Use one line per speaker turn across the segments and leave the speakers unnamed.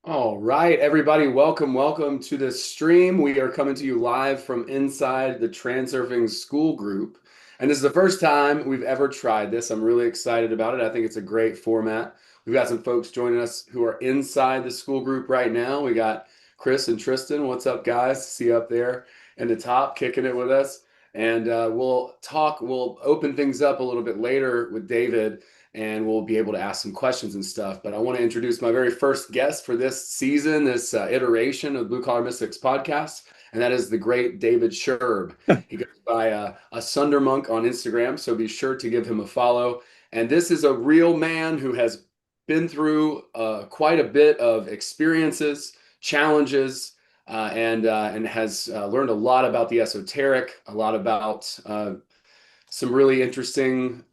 All right, everybody, welcome to this stream. We are coming to you live from inside the Transurfing School Group. And this is the first time we've ever tried this. I'm really excited about it. I think it's a great format. We've got some folks joining us who are inside the school group right now. We got Chris and Tristan. What's up, guys? See you up there in the top, kicking it with us. And we'll open things up a little bit later with David and we'll be able to ask some questions and stuff. But I want to introduce my very first guest for this season, this iteration of Blue Collar Mystics podcast, and that is the great David Sherb. He goes by a Sunder Monk on Instagram, so be sure to give him a follow. And this is a real man who has been through quite a bit of experiences, challenges, and has learned a lot about the esoteric, a lot about some really interesting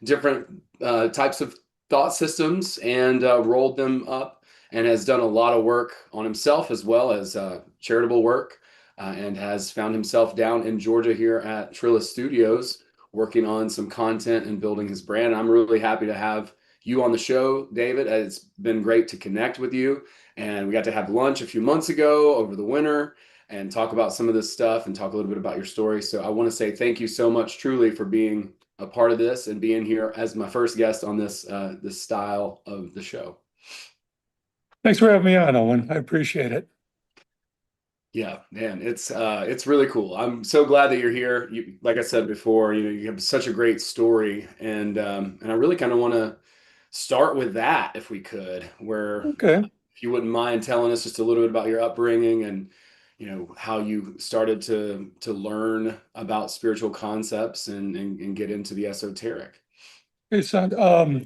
different types of thought systems and rolled them up and has done a lot of work on himself as well as charitable work and has found himself down in Georgia here at Trilla Studios working on some content and building his brand. I'm really happy to have you on the show, David. It's been great to connect with you. And we got to have lunch a few months ago over the winter and talk about some of this stuff and talk a little bit about your story. So I want to say thank you so much, truly, for being a part of this and being here as my first guest on this style of the show.
Thanks for having me on, Owen. I appreciate it.
Yeah, man, it's really cool. I'm so glad that you're here. You, like I said before, you have such a great story, and I really kind of want to start with that if we could, where
Okay.
if you wouldn't mind telling us just a little bit about your upbringing and how you started to learn about spiritual concepts and get into the esoteric.
Hey, son, going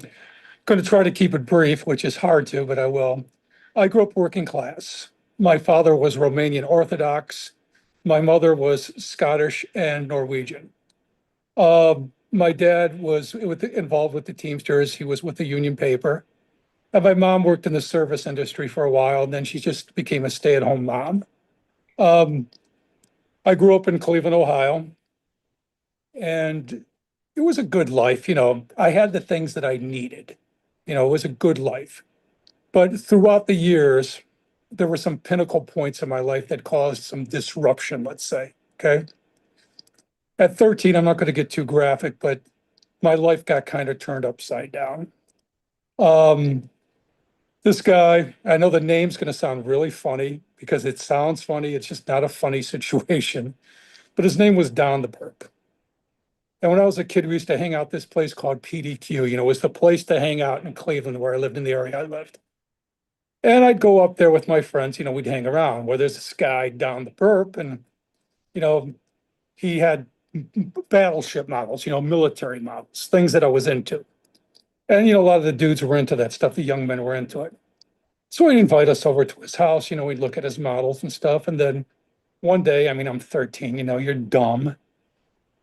to try to keep it brief, which is hard to, but I will. I grew up working class. My father was Romanian Orthodox. My mother was Scottish and Norwegian. My dad was involved with the Teamsters. He was with the union paper. And my mom worked in the service industry for a while, and then she just became a stay-at-home mom. Um, I grew up in Cleveland, Ohio, and it was a good life. I had the things that I needed. It was a good life. But throughout the years, there were some pinnacle points in my life that caused some disruption, let's say. Okay. At 13, I'm not going to get too graphic, but my life got kind of turned upside down. Um, this guy, I know the name's going to sound really funny because it sounds funny. It's just not a funny situation. But his name was Don the Perp. And when I was a kid, we used to hang out this place called PDQ. It was the place to hang out in Cleveland where I lived, in the area I lived. And I'd go up there with my friends, we'd hang around. Well, there's this guy down the burp, and, he had battleship models, military models, things that I was into. And, a lot of the dudes were into that stuff. The young men were into it. So he'd invite us over to his house, we'd look at his models and stuff. And then one day, I'm 13, you're dumb.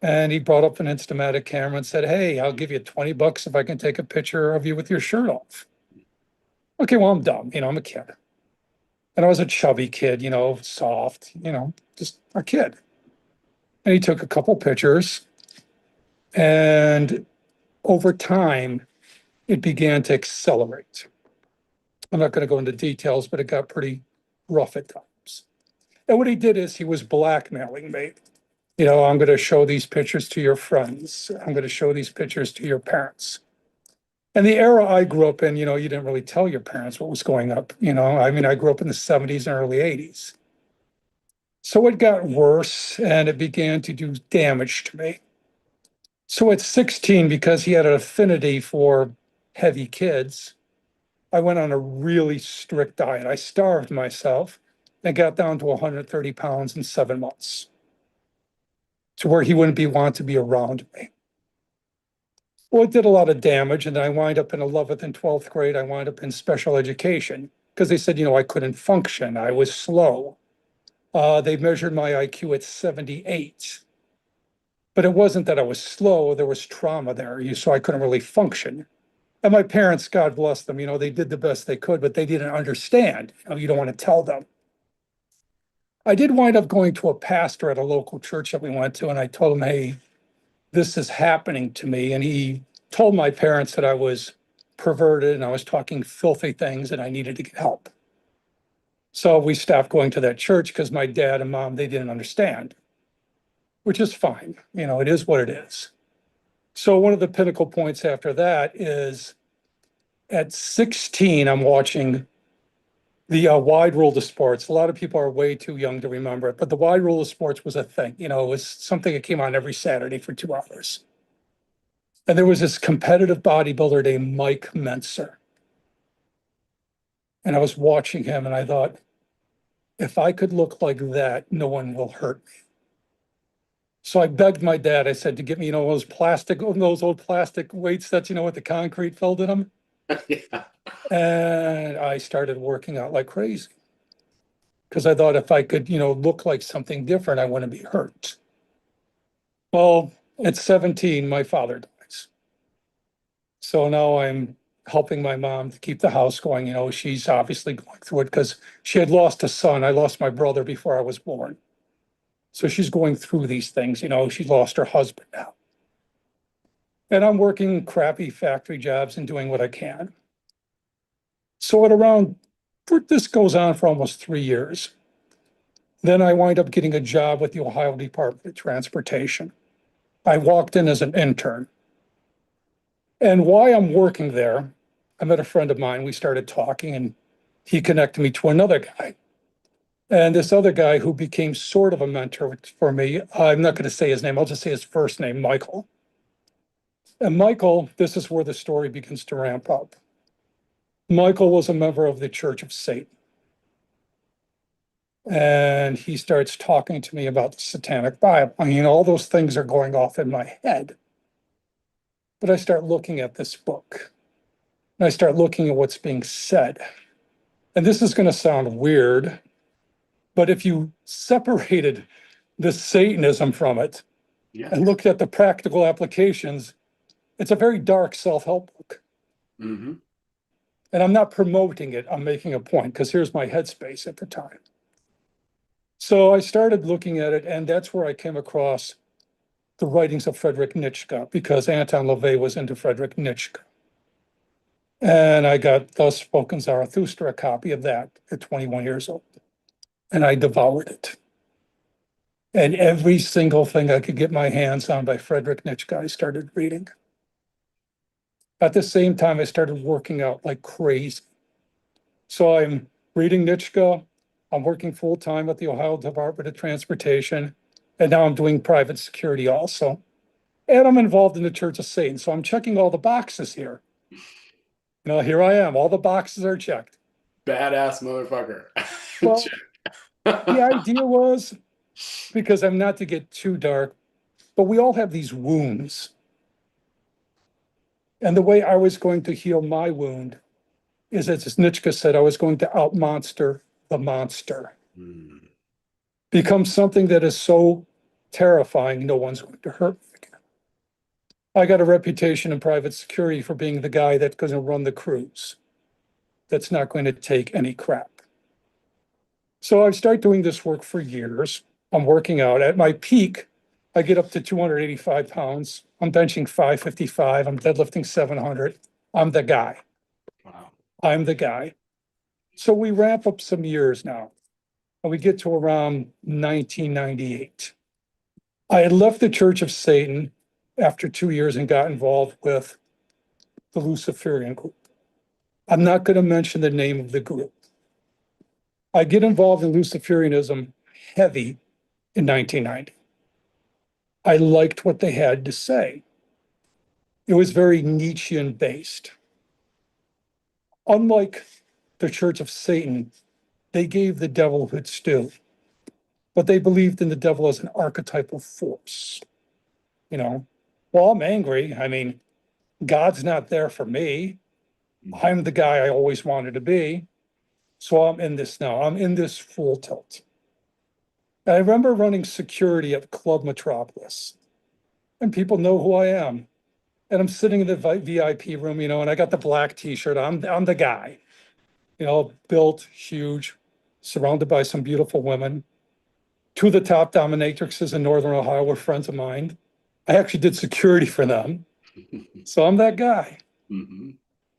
And he brought up an Instamatic camera and said, "Hey, I'll give you $20 if I can take a picture of you with your shirt off." Okay, well, I'm dumb. I'm a kid. And I was a chubby kid, soft, just a kid. And he took a couple pictures. And over time, it began to accelerate. I'm not going to go into details, but it got pretty rough at times. And what he did is he was blackmailing me. I'm going to show these pictures to your friends. I'm going to show these pictures to your parents. And the era I grew up in, you didn't really tell your parents what was going up. I grew up in the 70s and early 80s. So it got worse and it began to do damage to me. So at 16, because he had an affinity for heavy kids, I went on a really strict diet. I starved myself and got down to 130 pounds in 7 months, to where he wouldn't want to be around me. Well, it did a lot of damage. And then I wind up in 11th and 12th grade. I wind up in special education because they said, I couldn't function. I was slow. They measured my IQ at 78. But it wasn't that I was slow. There was trauma there. So I couldn't really function. And my parents, God bless them, they did the best they could, but they didn't understand. You don't want to tell them. I did wind up going to a pastor at a local church that we went to, and I told him, "Hey, this is happening to me." And he told my parents that I was perverted and I was talking filthy things and I needed to get help. So we stopped going to that church because my dad and mom, they didn't understand, which is fine. It is what it is. So one of the pinnacle points after that is at 16, I'm watching the Wide World of Sports. A lot of people are way too young to remember it, but the Wide World of Sports was a thing. It was something that came on every Saturday for 2 hours. And there was this competitive bodybuilder named Mike Mentzer. And I was watching him and I thought, if I could look like that, no one will hurt me. So I begged my dad, I said, to get me, those old plastic weights that, with the concrete filled in them.
Yeah.
And I started working out like crazy because I thought if I could, look like something different, I wouldn't be hurt. Well, at 17, my father dies. So now I'm helping my mom to keep the house going. She's obviously going through it because she had lost a son. I lost my brother before I was born. So she's going through these things. She lost her husband now. And I'm working crappy factory jobs and doing what I can. So this goes on for almost 3 years. Then I wind up getting a job with the Ohio Department of Transportation. I walked in as an intern. And while I'm working there, I met a friend of mine. We started talking and he connected me to another guy. And this other guy who became sort of a mentor for me, I'm not going to say his name, I'll just say his first name, Michael. And Michael, this is where the story begins to ramp up. Michael was a member of the Church of Satan. And he starts talking to me about the Satanic Bible. All those things are going off in my head. But I start looking at this book. And I start looking at what's being said. And this is going to sound weird, but if you separated the Satanism from it and looked at the practical applications, it's a very dark self-help book.
Mm-hmm.
And I'm not promoting it, I'm making a point because here's my headspace at the time. So I started looking at it, and that's where I came across the writings of Friedrich Nietzsche, because Anton LaVey was into Friedrich Nietzsche. And I got Thus Spoken Zarathustra, a copy of that at 21 years old. And I devoured it. And every single thing I could get my hands on by Friedrich Nietzsche, I started reading. At the same time, I started working out like crazy. So I'm reading Nietzsche, I'm working full-time at the Ohio Department of Transportation, and now I'm doing private security also. And I'm involved in the Church of Satan. So I'm checking all the boxes here. Here I am. All the boxes are checked.
Badass motherfucker.
Well, the idea was, because I'm not to get too dark, but we all have these wounds. And the way I was going to heal my wound is, as Nietzsche said, I was going to outmonster the monster. Become something that is so terrifying, no one's going to hurt me again. I got a reputation in private security for being the guy that's going to run the crews, that's not going to take any crap. So I start doing this work for years. I'm working out. At my peak, I get up to 285 pounds. I'm benching 555. I'm deadlifting 700. I'm the guy.
Wow.
I'm the guy. So we ramp up some years now, and we get to around 1998. I had left the Church of Satan after 2 years and got involved with the Luciferian group. I'm not going to mention the name of the group. I get involved in Luciferianism heavy in 1990. I liked what they had to say. It was very Nietzschean based. Unlike the Church of Satan, they gave the devil its due, but they believed in the devil as an archetypal force. Well, I'm angry. God's not there for me. I'm the guy I always wanted to be. So I'm in this now. I'm in this full tilt. And I remember running security at Club Metropolis, and people know who I am. And I'm sitting in the VIP room, and I got the black T-shirt. I'm the guy, built, huge, surrounded by some beautiful women. Two of the top dominatrixes in Northern Ohio were friends of mine. I actually did security for them. So I'm that guy.
Mm-hmm.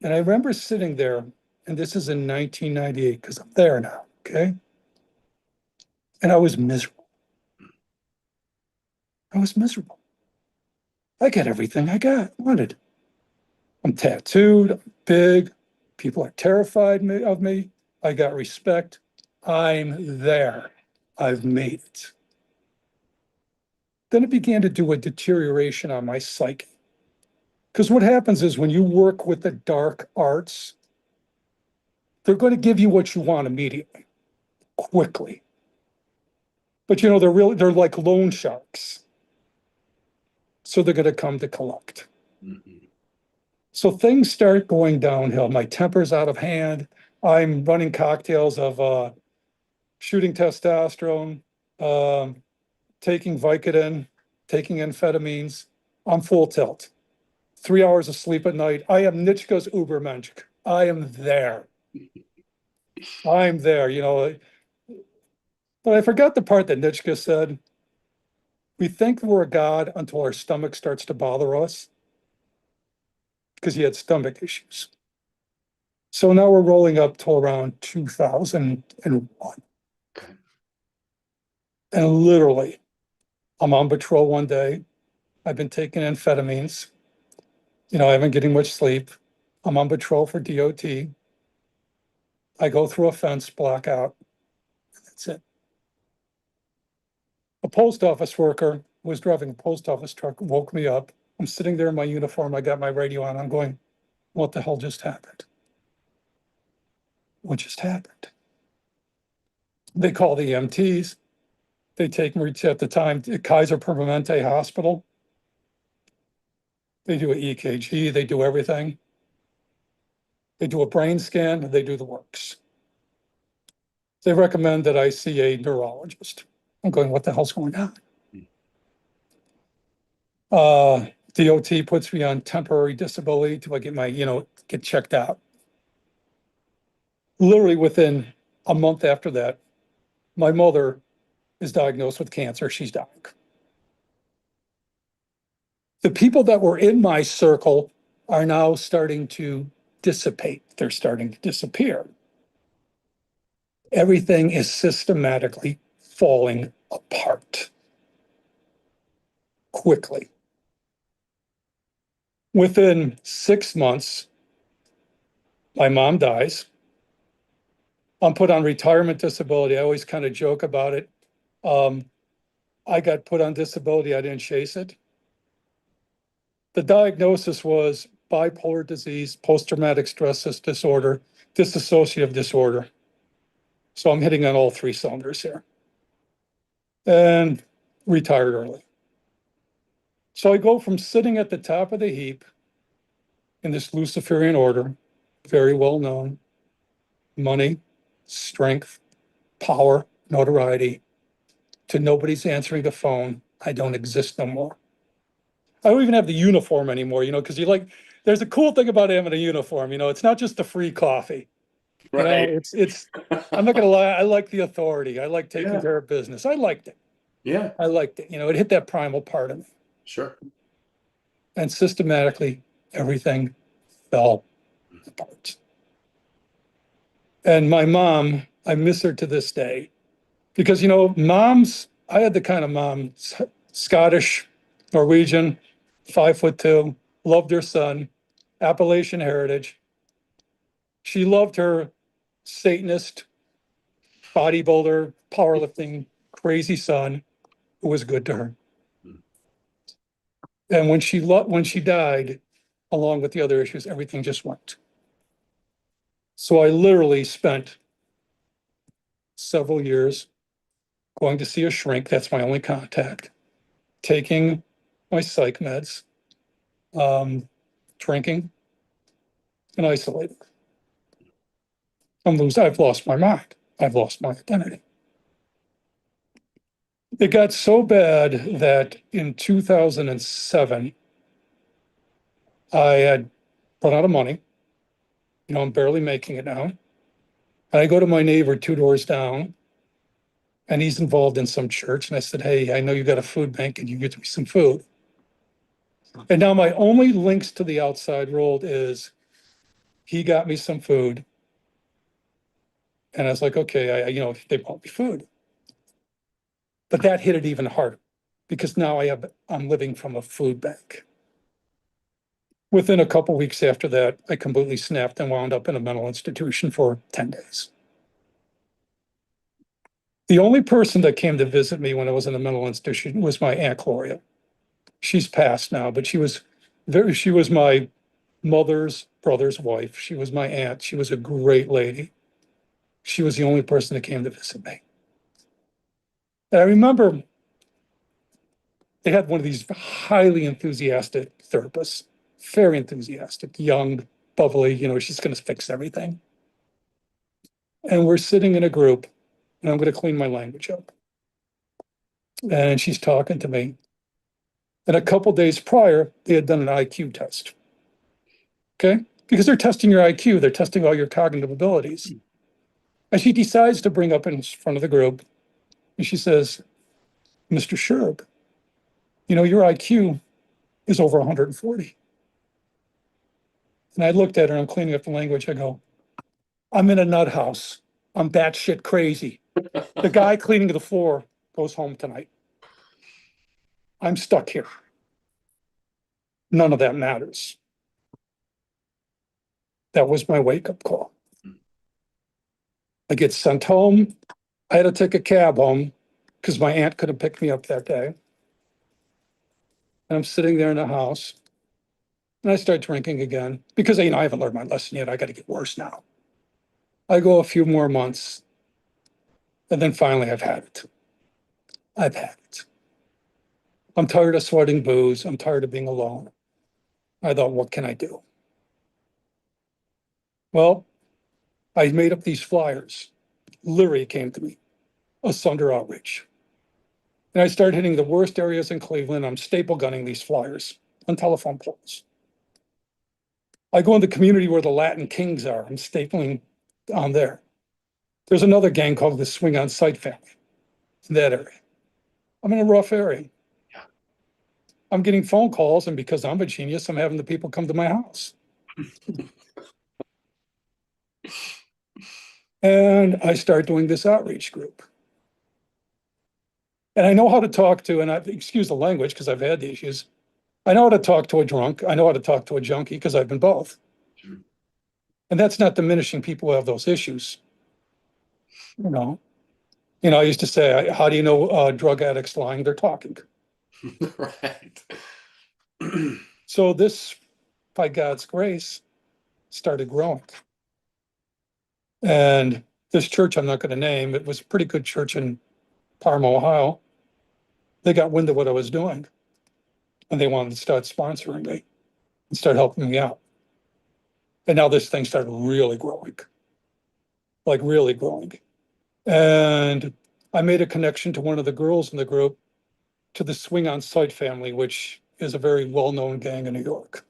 And I remember sitting there, and this is in 1998, because I'm there now, okay? And I was miserable. I was miserable. I got everything wanted. I'm tattooed, I'm big. People are terrified of me. I got respect. I'm there. I've made it. Then it began to do a deterioration on my psyche. Because what happens is when you work with the dark arts, they're going to give you what you want immediately, quickly. But they're like loan sharks. So they're going to come to collect.
Mhm.
So things start going downhill. My temper's out of hand. I'm running cocktails of shooting testosterone, um, taking Vicodin, taking amphetamines. I'm full tilt. 3 hours of sleep at night. I am Nitschke's Ubermensch. I am there. I'm there, But I forgot the part that Nitschke said. We think we're a god until our stomach starts to bother us because he had stomach issues. So now we're rolling up to around 2001.
Okay.
And literally, I'm on patrol one day. I've been taking amphetamines. I haven't getting much sleep. I'm on patrol for DOT. I go through a fence, block out. That's it. A post office worker who was driving a post office truck woke me up. I'm sitting there in my uniform. I got my radio on. I'm going, what the hell just happened? What just happened? They call the EMTs. They take me at the time to Kaiser Permanente Hospital. They do an EKG. They do everything. They do a brain scan. They do the works. They recommend that I see a neurologist. I'm going, what the hell's going on? DOT puts me on temporary disability till I get get checked out. Literally within a month after that, my mother is diagnosed with cancer. She's dying. The people that were in my circle are now starting to dissipate. They're starting to disappear. Everything is systematically falling apart quickly. Within 6 months, my mom dies. I'm put on retirement disability. I always kind of joke about it. I got put on disability. I didn't chase it. The diagnosis was bipolar disease, post-traumatic stress disorder, dissociative disorder. So I'm hitting on all three cylinders here. And retired early. So I go from sitting at the top of the heap in this Luciferian order, very well known, money, strength, power, notoriety, to nobody's answering the phone. I don't exist no more. I don't even have the uniform anymore, because there's a cool thing about having a uniform, it's not just the free coffee.
Right.
I'm not gonna lie, I like the authority. I like taking
Yeah.
care of business. I liked it.
Yeah.
I liked it. It hit that primal part of me.
Sure.
And systematically, everything fell apart. And my mom, I miss her to this day because, moms, I had the kind of mom, Scottish, Norwegian, 5'2", loved her son, Appalachian heritage. She loved her Satanist, bodybuilder, powerlifting, crazy son who was good to her. And when she died, along with the other issues, everything just went. So I literally spent several years going to see a shrink. That's my only contact. Taking my psych meds, drinking, and isolating. I've lost my mind. I've lost my identity. It got so bad that in 2007, I had run out of money. I'm barely making it now. And I go to my neighbor 2 doors down, and he's involved in some church. And I said, hey, I know you got a food bank. Can you get me some food? And now my only links to the outside world is He got me some food. And I was like, okay, they bought me food. But that hit it even harder because now I'm living from a food bank. Within a couple weeks after that, I completely snapped and wound up in a mental institution for 10 days. The only person that came to visit me when I was in a mental institution was my Aunt Gloria. She's passed now, but she was my mother's brother's wife. She was my aunt. She was a great lady. She was the only person that came to visit me. And I remember they had one of these highly enthusiastic therapists, very enthusiastic, young, bubbly, she's going to fix everything. And we're sitting in a group, and I'm going to clean my language up. And she's talking to me. And a couple days prior, they had done an IQ test. Okay? Because they're testing your IQ, they're testing all your cognitive abilities. And she decides to bring up in front of the group, and she says, Mr. Sherb, your IQ is over 140. And I looked at her, I'm cleaning up the language. I go, I'm in a nut house. I'm batshit crazy. The guy cleaning the floor goes home tonight. I'm stuck here. None of that matters. That was my wake-up call. I get sent home. I had to take a cab home because my aunt couldn't pick me up that day. And I'm sitting there in the house and I start drinking again because, I haven't learned my lesson yet. I got to get worse now. I go a few more months and then finally I've had it. I've had it. I'm tired of sweating booze. I'm tired of being alone. I thought, what can I do? Well, I made up these flyers. Literally came to me, Asunder Outreach. And I started hitting the worst areas in Cleveland. I'm staple gunning these flyers on telephone poles. I go in the community where the Latin Kings are. I'm stapling on there. There's another gang called the Swing on Sight family in that area. I'm in a rough area.
Yeah.
I'm getting phone calls, and because I'm a genius, I'm having the people come to my house. And I start doing this outreach group. And I know how to talk to, and excuse the language because I've had the issues. I know how to talk to a drunk. I know how to talk to a junkie because I've been both.
Sure.
And that's not diminishing people who have those issues. You know, I used to say, how do you know drug addicts lying? They're talking.
Right.
So this, by God's grace, started growing. And this church, I'm not going to name, it was a pretty good church in Parma, Ohio. They got wind of what I was doing and they wanted to start sponsoring me and start helping me out. And now this thing started really growing, like really growing. And I made a connection to one of the girls in the group, to the Swing on Sight family, which is a very well-known gang in New York.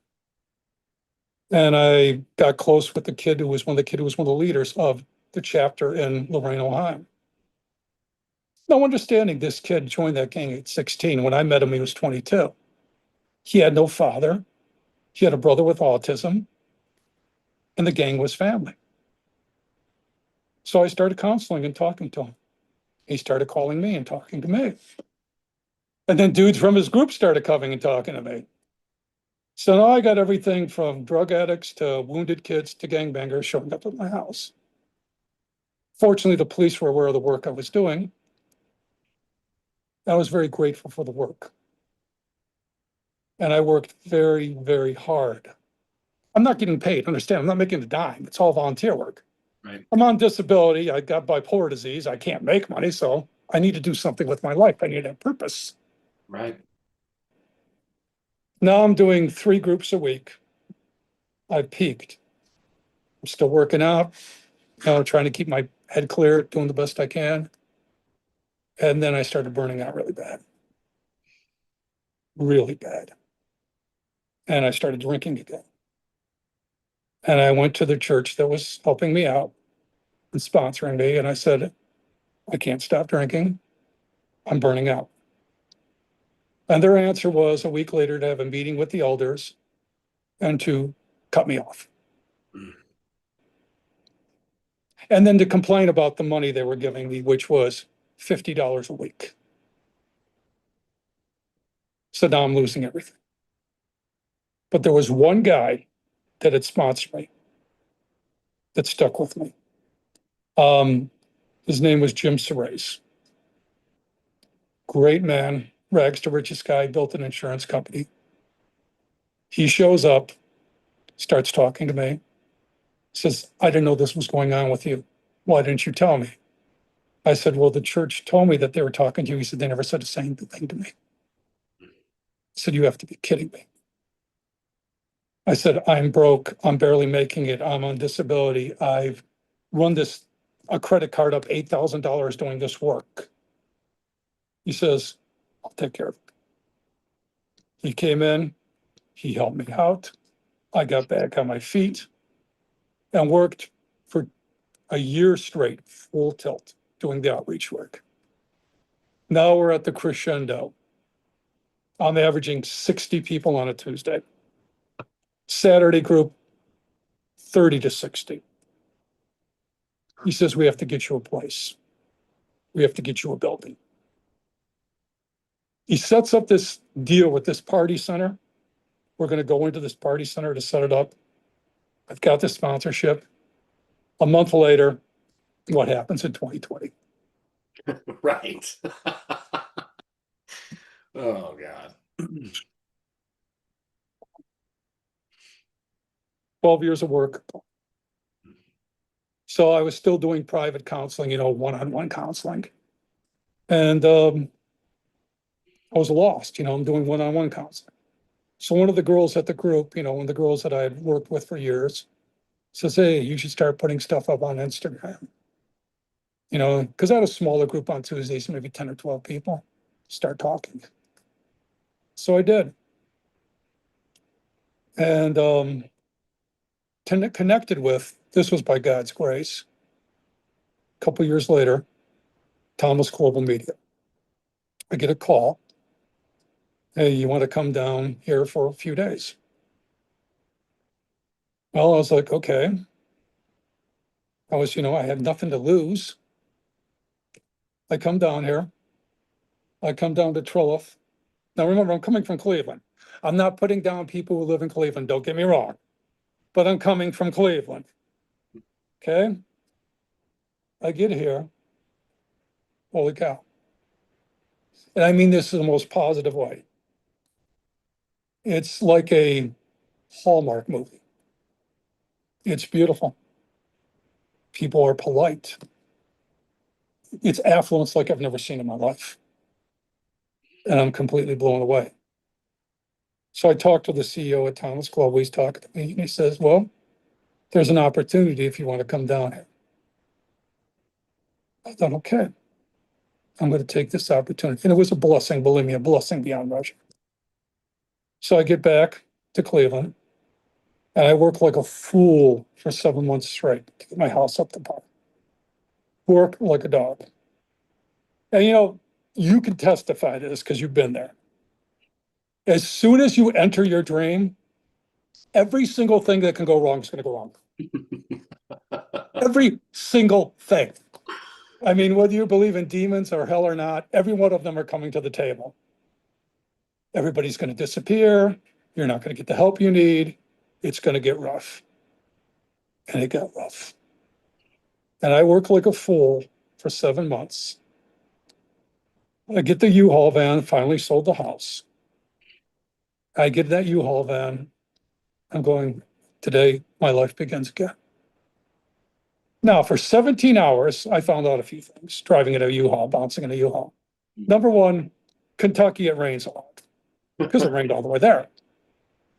And I got close with the kid who was one of the leaders of the chapter in Lorraine, Ohio. Now, understanding this kid joined that gang at 16. When I met him, he was 22. He had no father. He had a brother with autism, and the gang was family. So I started counseling and talking to him. He started calling me and talking to me. And then dudes from his group started coming and talking to me. So now I got everything from drug addicts to wounded kids to gangbangers showing up at my house. Fortunately, the police were aware of the work I was doing. I was very grateful for the work. And I worked very, very hard. I'm not getting paid. Understand, I'm not making a dime. It's all volunteer work.
Right.
I'm on disability. I got bipolar disease. I can't make money. So I need to do something with my life. I need to have purpose.
Right.
Now I'm doing 3 groups a week. I've peaked. I'm still working out, trying to keep my head clear, doing the best I can. And then I started burning out really bad. Really bad. And I started drinking again. And I went to the church that was helping me out and sponsoring me. And I said, I can't stop drinking. I'm burning out. And their answer was a week later to have a meeting with the elders and to cut me off. And then to complain about the money they were giving me, which was $50 a week. So now I'm losing everything. But there was one guy that had sponsored me that stuck with me. His name was Jim Serace. Great man, rags to riches guy, built an insurance company. He shows up, starts talking to me, says, I didn't know this was going on with you. Why didn't you tell me? I said, well, the church told me that they were talking to you. He said, they never said a same thing to me. I said, you have to be kidding me. I said, I'm broke. I'm barely making it. I'm on disability. I've run a credit card up $8,000 doing this work. He says, I'll take care of it. He came in, he helped me out. I got back on my feet and worked for a year straight, full tilt, doing the outreach work. Now we're at the crescendo. I'm averaging 60 people on a Tuesday. Saturday group, 30 to 60. He says, we have to get you a place. We have to get you a building. He sets up this deal with this party center. We're going to go into this party center to set it up. I've got the sponsorship. A month later, what happens in 2020?
Right. Oh, God.
12 years of work. So I was still doing private counseling, one-on-one counseling. And I was lost, I'm doing one-on-one counseling. So one of the girls at the group, one of the girls that I had worked with for years, says, hey, you should start putting stuff up on Instagram. Because I had a smaller group on Tuesdays, maybe 10 or 12 people, start talking. So I did. And connected with, this was by God's grace. A couple years later, Thomas Corbal Media. I get a call. Hey, you want to come down here for a few days? Well, I was like, okay. I had nothing to lose. I come down here. I come down to Trillif. Now, remember, I'm coming from Cleveland. I'm not putting down people who live in Cleveland, don't get me wrong, but I'm coming from Cleveland. Okay? I get here. Holy cow. And I mean this in the most positive way. It's like a Hallmark movie. It's beautiful. People are polite. It's affluence like I've never seen in my life. And I'm completely blown away. So I talked to the CEO at Thomas Global. He's talking to me and he says, well, there's an opportunity if you want to come down here. I thought, okay, I'm going to take this opportunity. And it was a blessing, believe me, a blessing beyond measure. So I get back to Cleveland and I work like a fool for 7 months straight to get my house up to par. Work like a dog. And you can testify to this because you've been there. As soon as you enter your dream, every single thing that can go wrong is going to go wrong. Every single thing. I mean, whether you believe in demons or hell or not, every one of them are coming to the table. Everybody's going to disappear. You're not going to get the help you need. It's going to get rough. And it got rough. And I worked like a fool for 7 months. I get the UHaul van, finally sold the house. I get that UHaul van. I'm going, today my life begins again. Now, for 17 hours, I found out a few things, driving in a U-Haul, bouncing in a U-Haul. Number one, Kentucky, it rains a lot because it rained all the way there.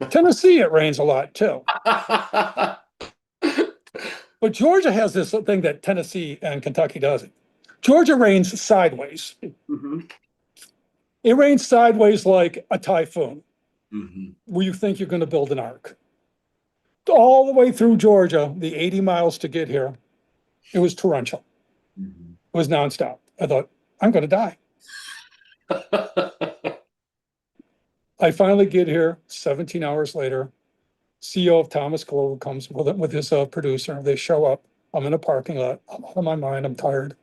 Tennessee, it rains a lot too. But Georgia has this thing that Tennessee and Kentucky doesn't. Georgia rains sideways.
Mm-hmm.
It rains sideways like a typhoon,
Mm-hmm.
where you think you're going to build an ark. All the way through Georgia, the 80 miles to get here, it was torrential.
Mm-hmm.
It was nonstop. I thought, I'm going to die. I finally get here 17 hours later. CEO of Thomas Global comes with his producer. They show up. I'm in a parking lot. I'm out of my mind. I'm tired.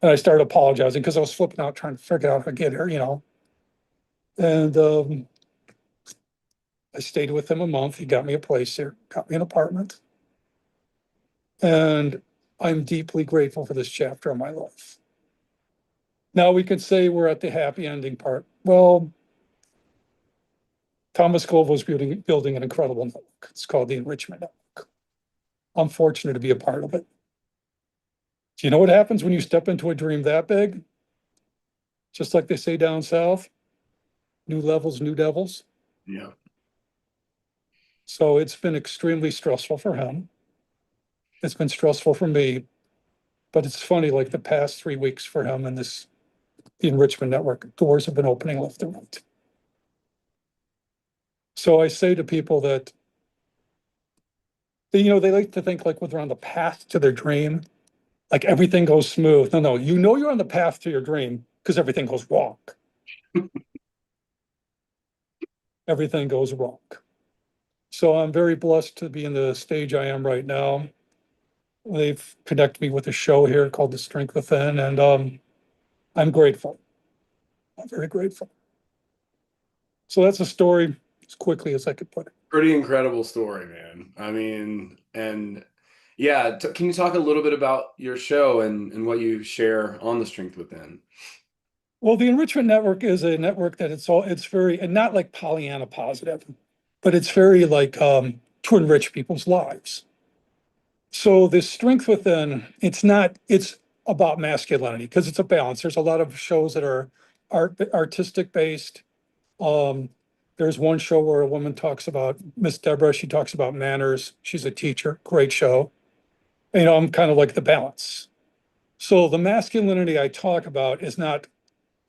And I started apologizing because I was flipping out trying to figure out how to get here. And I stayed with him a month. He got me a place here, got me an apartment. And I'm deeply grateful for this chapter of my life. Now we could say we're at the happy ending part. Well, Thomas Corbal was building an incredible network. It's called the Enrichment Network. I'm fortunate to be a part of it. Do you know what happens when you step into a dream that big? Just like they say down south, new levels, new devils.
Yeah.
So it's been extremely stressful for him. It's been stressful for me, but it's funny, like the past 3 weeks for him and the enrichment network, doors have been opening left and right. So I say to people that, they like to think like when they're on the path to their dream, like everything goes smooth. No, you're on the path to your dream because everything goes wrong. Everything goes wrong. So I'm very blessed to be in the stage I am right now. They've connected me with a show here called The Strength Within, and I'm grateful. I'm very grateful. So that's a story as quickly as I could put it.
Pretty incredible story, man. I mean, and yeah, can you talk a little bit about your show and what you share on the Strength Within?
Well, the enrichment network is a network that it's very, and not like Pollyanna positive, but it's very like to enrich people's lives. So the strength within, it's about masculinity because it's a balance. There's a lot of shows that are artistic based. Um, there's one show where a woman talks about Miss Deborah. She talks about manners. She's a teacher. Great show. I'm kind of like the balance. So the masculinity I talk about is not,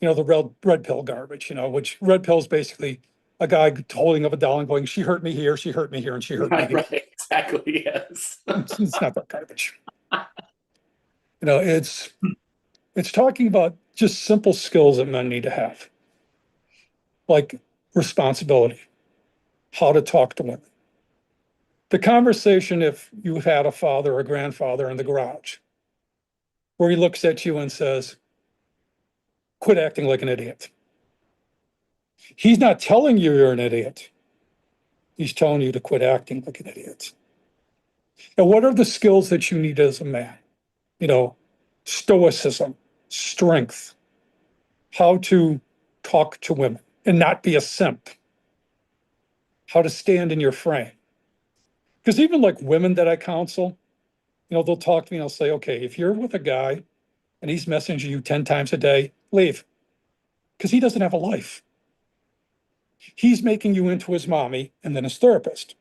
the red pill garbage, which red pill is basically a guy holding up a doll and going, she hurt me here, she hurt me here, and she hurt me
Right,
here.
right, exactly, yes.
It's not that garbage. You know, it's it's talking about just simple skills that men need to have, like responsibility, how to talk to women. The conversation if you've had a father or grandfather in the garage where he looks at you and says, quit acting like an idiot. He's not telling you you're an idiot. He's telling you to quit acting like an idiot. And what are the skills that you need as a man? You know, stoicism, strength, how to talk to women and not be a simp, how to stand in your frame. Because even like women that I counsel, they'll talk to me and I'll say, okay, if you're with a guy and he's messaging you 10 times a day, leave. Because he doesn't have a life. He's making you into his mommy and then his therapist.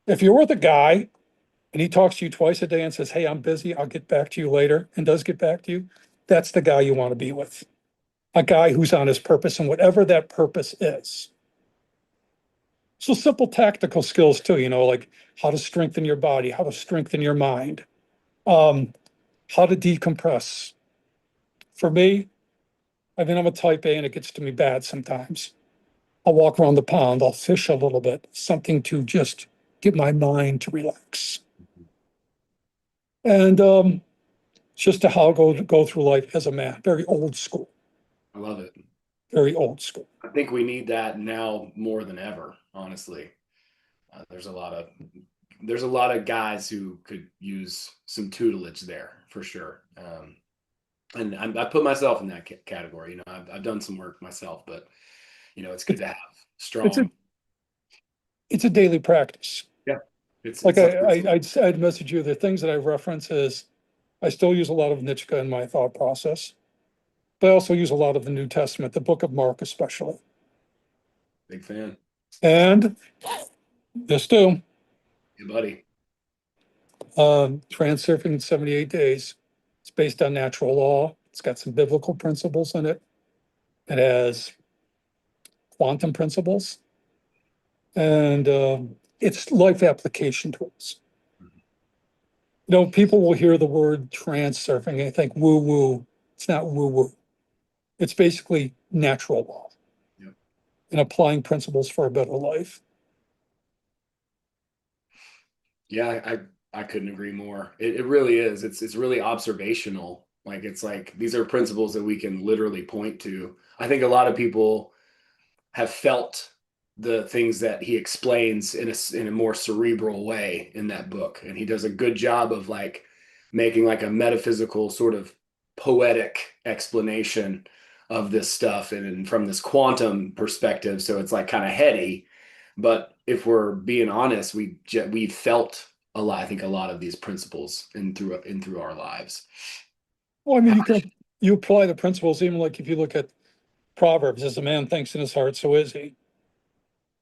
If you're with a guy and he talks to you twice a day and says, hey, I'm busy, I'll get back to you later, and does get back to you, that's the guy you want to be with. A guy who's on his purpose and whatever that purpose is. So simple tactical skills too, like how to strengthen your body, how to strengthen your mind, um, how to decompress. For me, I mean, I'm a type A and it gets to me bad sometimes. I'll walk around the pond, I'll fish a little bit, something to just get my mind to relax. And just to how go through life as a man, very old school,
I love it.
very old school.
I think we need that now more than ever, honestly. There's a lot of guys who could use some tutelage there for sure. And I put myself in that category. I've done some work myself, but it's good
It's
to have
it's a
strong.
it's a daily practice.
Yeah, it's
Like
it's something.
I'd message you the things that I reference is I still use a lot of Nietzsche in my thought process, but I also use a lot of the New Testament, the book of Mark especially.
Big fan.
And this too,
Hey, buddy.
Transurfing in 78 Days. It's based on natural law. It's got some biblical principles in it. It has quantum principles and it's life application tools. People will hear the word transurfing and they think woo woo. It's not woo woo. It's basically natural law
Yep.
and applying principles for a better life.
Yeah, I couldn't agree more. It really is. It's really observational. Like it's like these are principles that we can literally point to. I think a lot of people have felt the things that he explains in a more cerebral way in that book, and he does a good job of like making like a metaphysical sort of poetic explanation of this stuff and from this quantum perspective. So it's like kind of heady, but if we're being honest, we felt a lot. I think a lot of these principles in through our lives.
Well, I mean, you apply the principles, even like if you look at Proverbs, as a man thinks in his heart, so is he.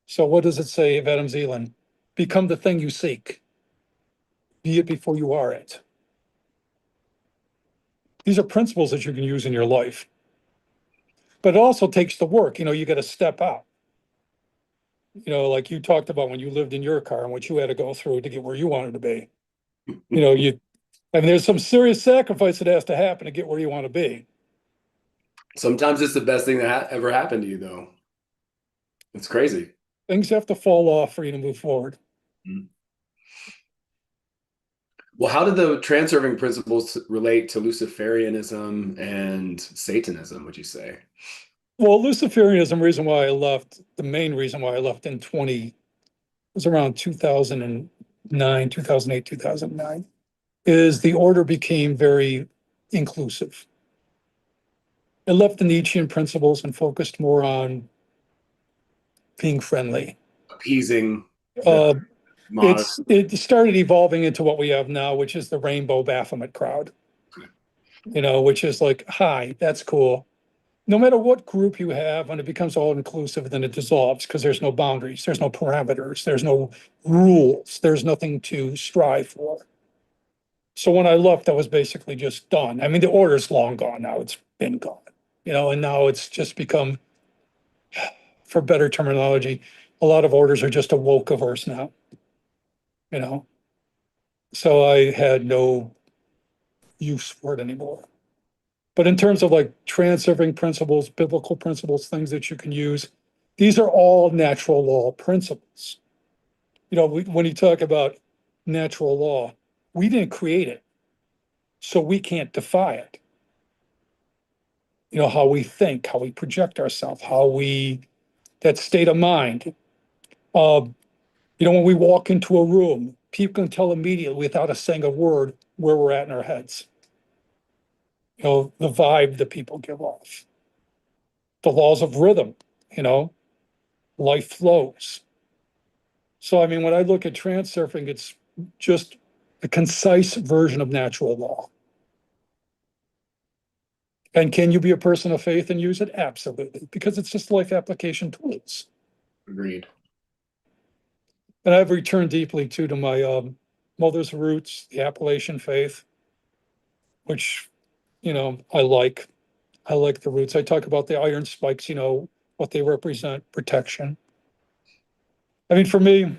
So what does it say of Adam Zeland? Become the thing you seek, be it before you are it. These are principles that you can use in your life. But it also takes the work. You got to step out. Like you talked about when you lived in your car and what you had to go through to get where you wanted to be. I mean, there's some serious sacrifice that has to happen to get where you want to be.
Sometimes it's the best thing that ever happened to you, though. It's crazy.
Things have to fall off for you to move forward.
Mm. Well, how did the transurfing principles relate to Luciferianism and Satanism, would you say?
Well, Luciferianism, the main reason why I left in was around 2009, 2008, 2009, is the order became very inclusive. It left the Nietzschean principles and focused more on being friendly.
Appeasing the
Uh,
modern.
it started evolving into what we have now, which is the rainbow Baphomet crowd, which is like, hi, that's cool. No matter what group you have, when it becomes all inclusive, then it dissolves because there's no boundaries, there's no parameters, there's no rules, there's nothing to strive for. So when I left, that was basically just done. I mean, the order's long gone now, it's been gone, and now it's just become, for better terminology, a lot of orders are just a woke averse now, you know. So I had no use for it anymore. But in terms of like transurfing principles, biblical principles, things that you can use, these are all natural law principles. When you talk about natural law, we didn't create it, so we can't defy it. How we think, how we project ourselves, that state of mind. Uh, when we walk into a room, people can tell immediately without us saying a word where we're at in our heads. The vibe that people give off, the laws of rhythm, you know, life flows. So, I mean, when I look at transurfing, it's just a concise version of natural law. And can you be a person of faith and use it? Absolutely, because it's just life application tools.
Agreed.
And I've returned deeply to my mother's roots, the Appalachian faith, which, I like. I like the roots. I talk about the iron spikes, what they represent, protection. I mean, for me,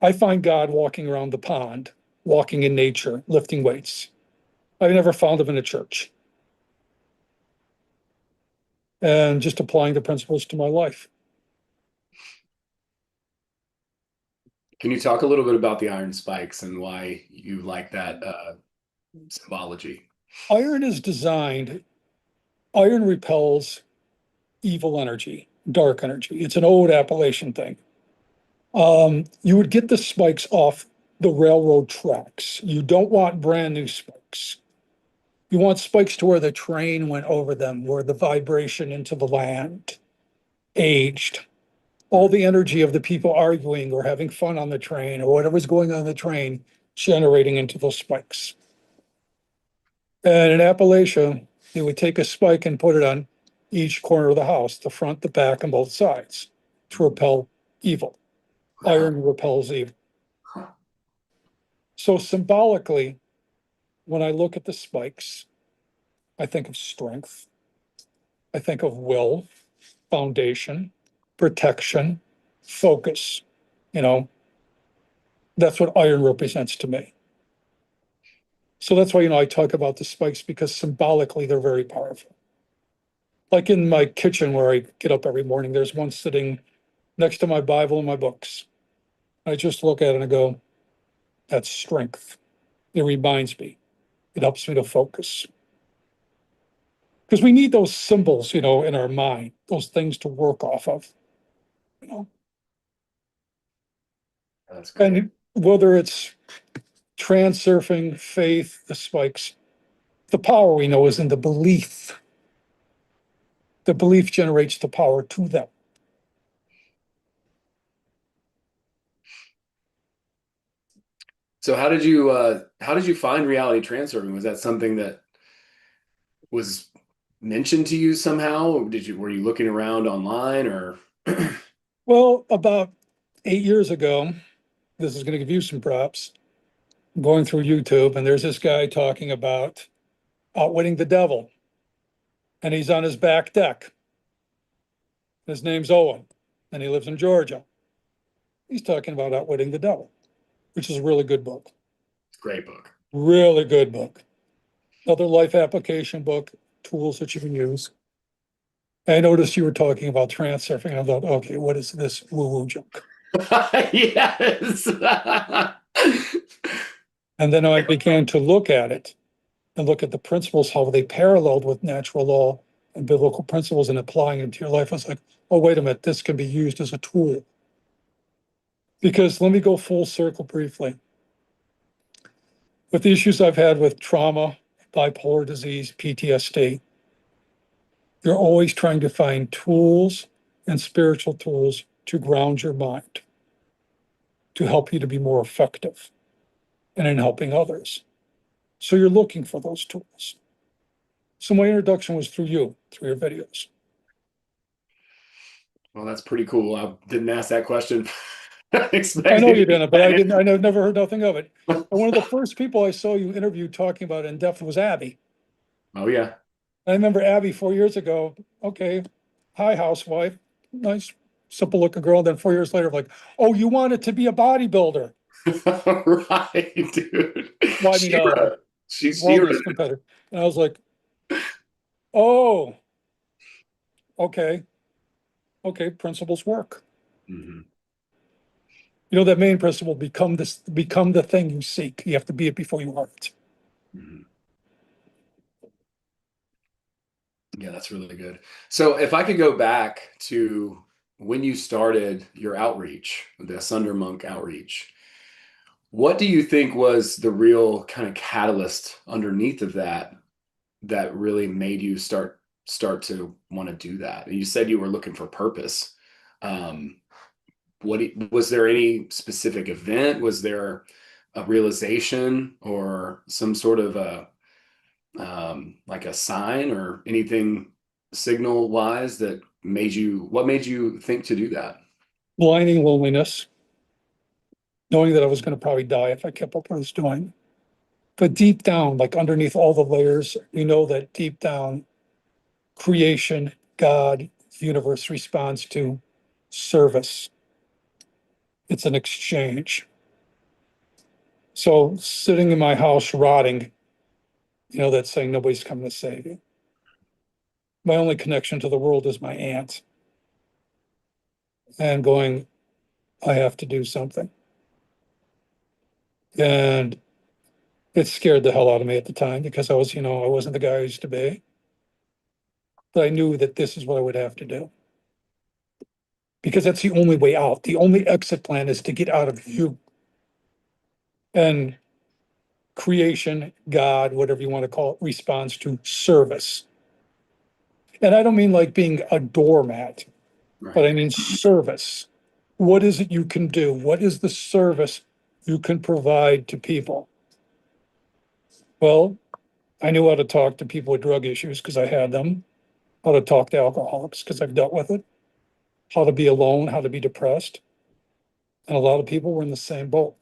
I find God walking around the pond, walking in nature, lifting weights. I've never found him in a church. And just applying the principles to my life.
Can you talk a little bit about the iron spikes and why you like that symbology?
Iron is designed, iron repels evil energy, dark energy. It's an old Appalachian thing. You would get the spikes off the railroad tracks. You don't want brand new spikes. You want spikes to where the train went over them, where the vibration into the land aged. All the energy of the people arguing or having fun on the train or whatever's going on the train generating into those spikes. And in Appalachia, they would take a spike and put it on each corner of the house, the front, the back, and both sides to repel evil. Iron repels evil. So symbolically, when I look at the spikes, I think of strength. I think of will, foundation, protection, focus. You know, that's what iron represents to me. So that's why, I talk about the spikes because symbolically they're very powerful. Like in my kitchen where I get up every morning, there's one sitting next to my Bible and my books. I just look at it and I go, That's strength. It reminds me. It helps me to focus. Because we need those symbols, in our mind, those things to work off of, you know.
That's great.
And whether it's transurfing, faith, the spikes, the power we know is in the belief. The belief generates the power to them.
So how did you find reality transferring? Was that something that was mentioned to you somehow? Were you looking around online or
Well, about 8 years ago, this is going to give you some props. I'm going through YouTube, and there's this guy talking about outwitting the devil, and he's on his back deck. His name's Owen, and he lives in Georgia. He's talking about outwitting the devil, which is a really good book.
great book?
Really good book. Another life application book, tools that you can use. I noticed you were talking about transurfing. I thought, okay, what is this woo-woo junk?
Yes.
And then I began to look at it and look at the principles, how they paralleled with natural law and biblical principles and applying it to your life. I was like, oh, wait a minute, this can be used as a tool. Because let me go full circle briefly. With the issues I've had with trauma, bipolar disease, PTSD, you're always trying to find tools and spiritual tools to ground your mind, to help you to be more effective and in helping others. So you're looking for those tools. So my introduction was through you, through your videos.
Well, that's pretty cool. I didn't ask that question.
I know you
Expecting
didn't, but I didn't, I never heard nothing of it. And one of the first people I saw you interviewed talking about it in depth was Abby.
Oh yeah.
I remember Abby 4 years ago. Okay, hi, housewife, nice, simple looking girl. Then 4 years later, like, oh, you wanted to be a bodybuilder.
Right, dude.
Well, I mean,
Shira. She's Shira.
wellness competitor. And I was like, oh, okay, okay, principles work.
Mhm,
That main principle, become the thing you seek. You have to be it before you are it.
mhm. Yeah, that's really good. So if I could go back to when you started your outreach, the Sundermonk outreach, what do you think was the real kind of catalyst underneath of that that really made you start to want to do that? You said you were looking for purpose. Um, was there any specific event? Was there a realization or some sort of a like a sign or anything signal wise that what made you think to do that?
Blinding loneliness, knowing that I was going to probably die if I kept up what I was doing. But deep down, like underneath all the layers, that deep down, creation, God, the universe responds to service. It's an exchange. So sitting in my house rotting, that's saying nobody's coming to save you. My only connection to the world is my aunt, and going, I have to do something. And it scared the hell out of me at the time because I wasn't the guy I used to be. But I knew that this is what I would have to do because that's the only way out. The only exit plan is to get out of you. And creation, God, whatever you want to call it, responds to service. And I don't mean like being a doormat, but
Right.
I mean service. What is it you can do? What is the service you can provide to people? Well, I knew how to talk to people with drug issues because I had them, how to talk to alcoholics because I've dealt with it, how to be alone, how to be depressed. And a lot of people were in the same boat.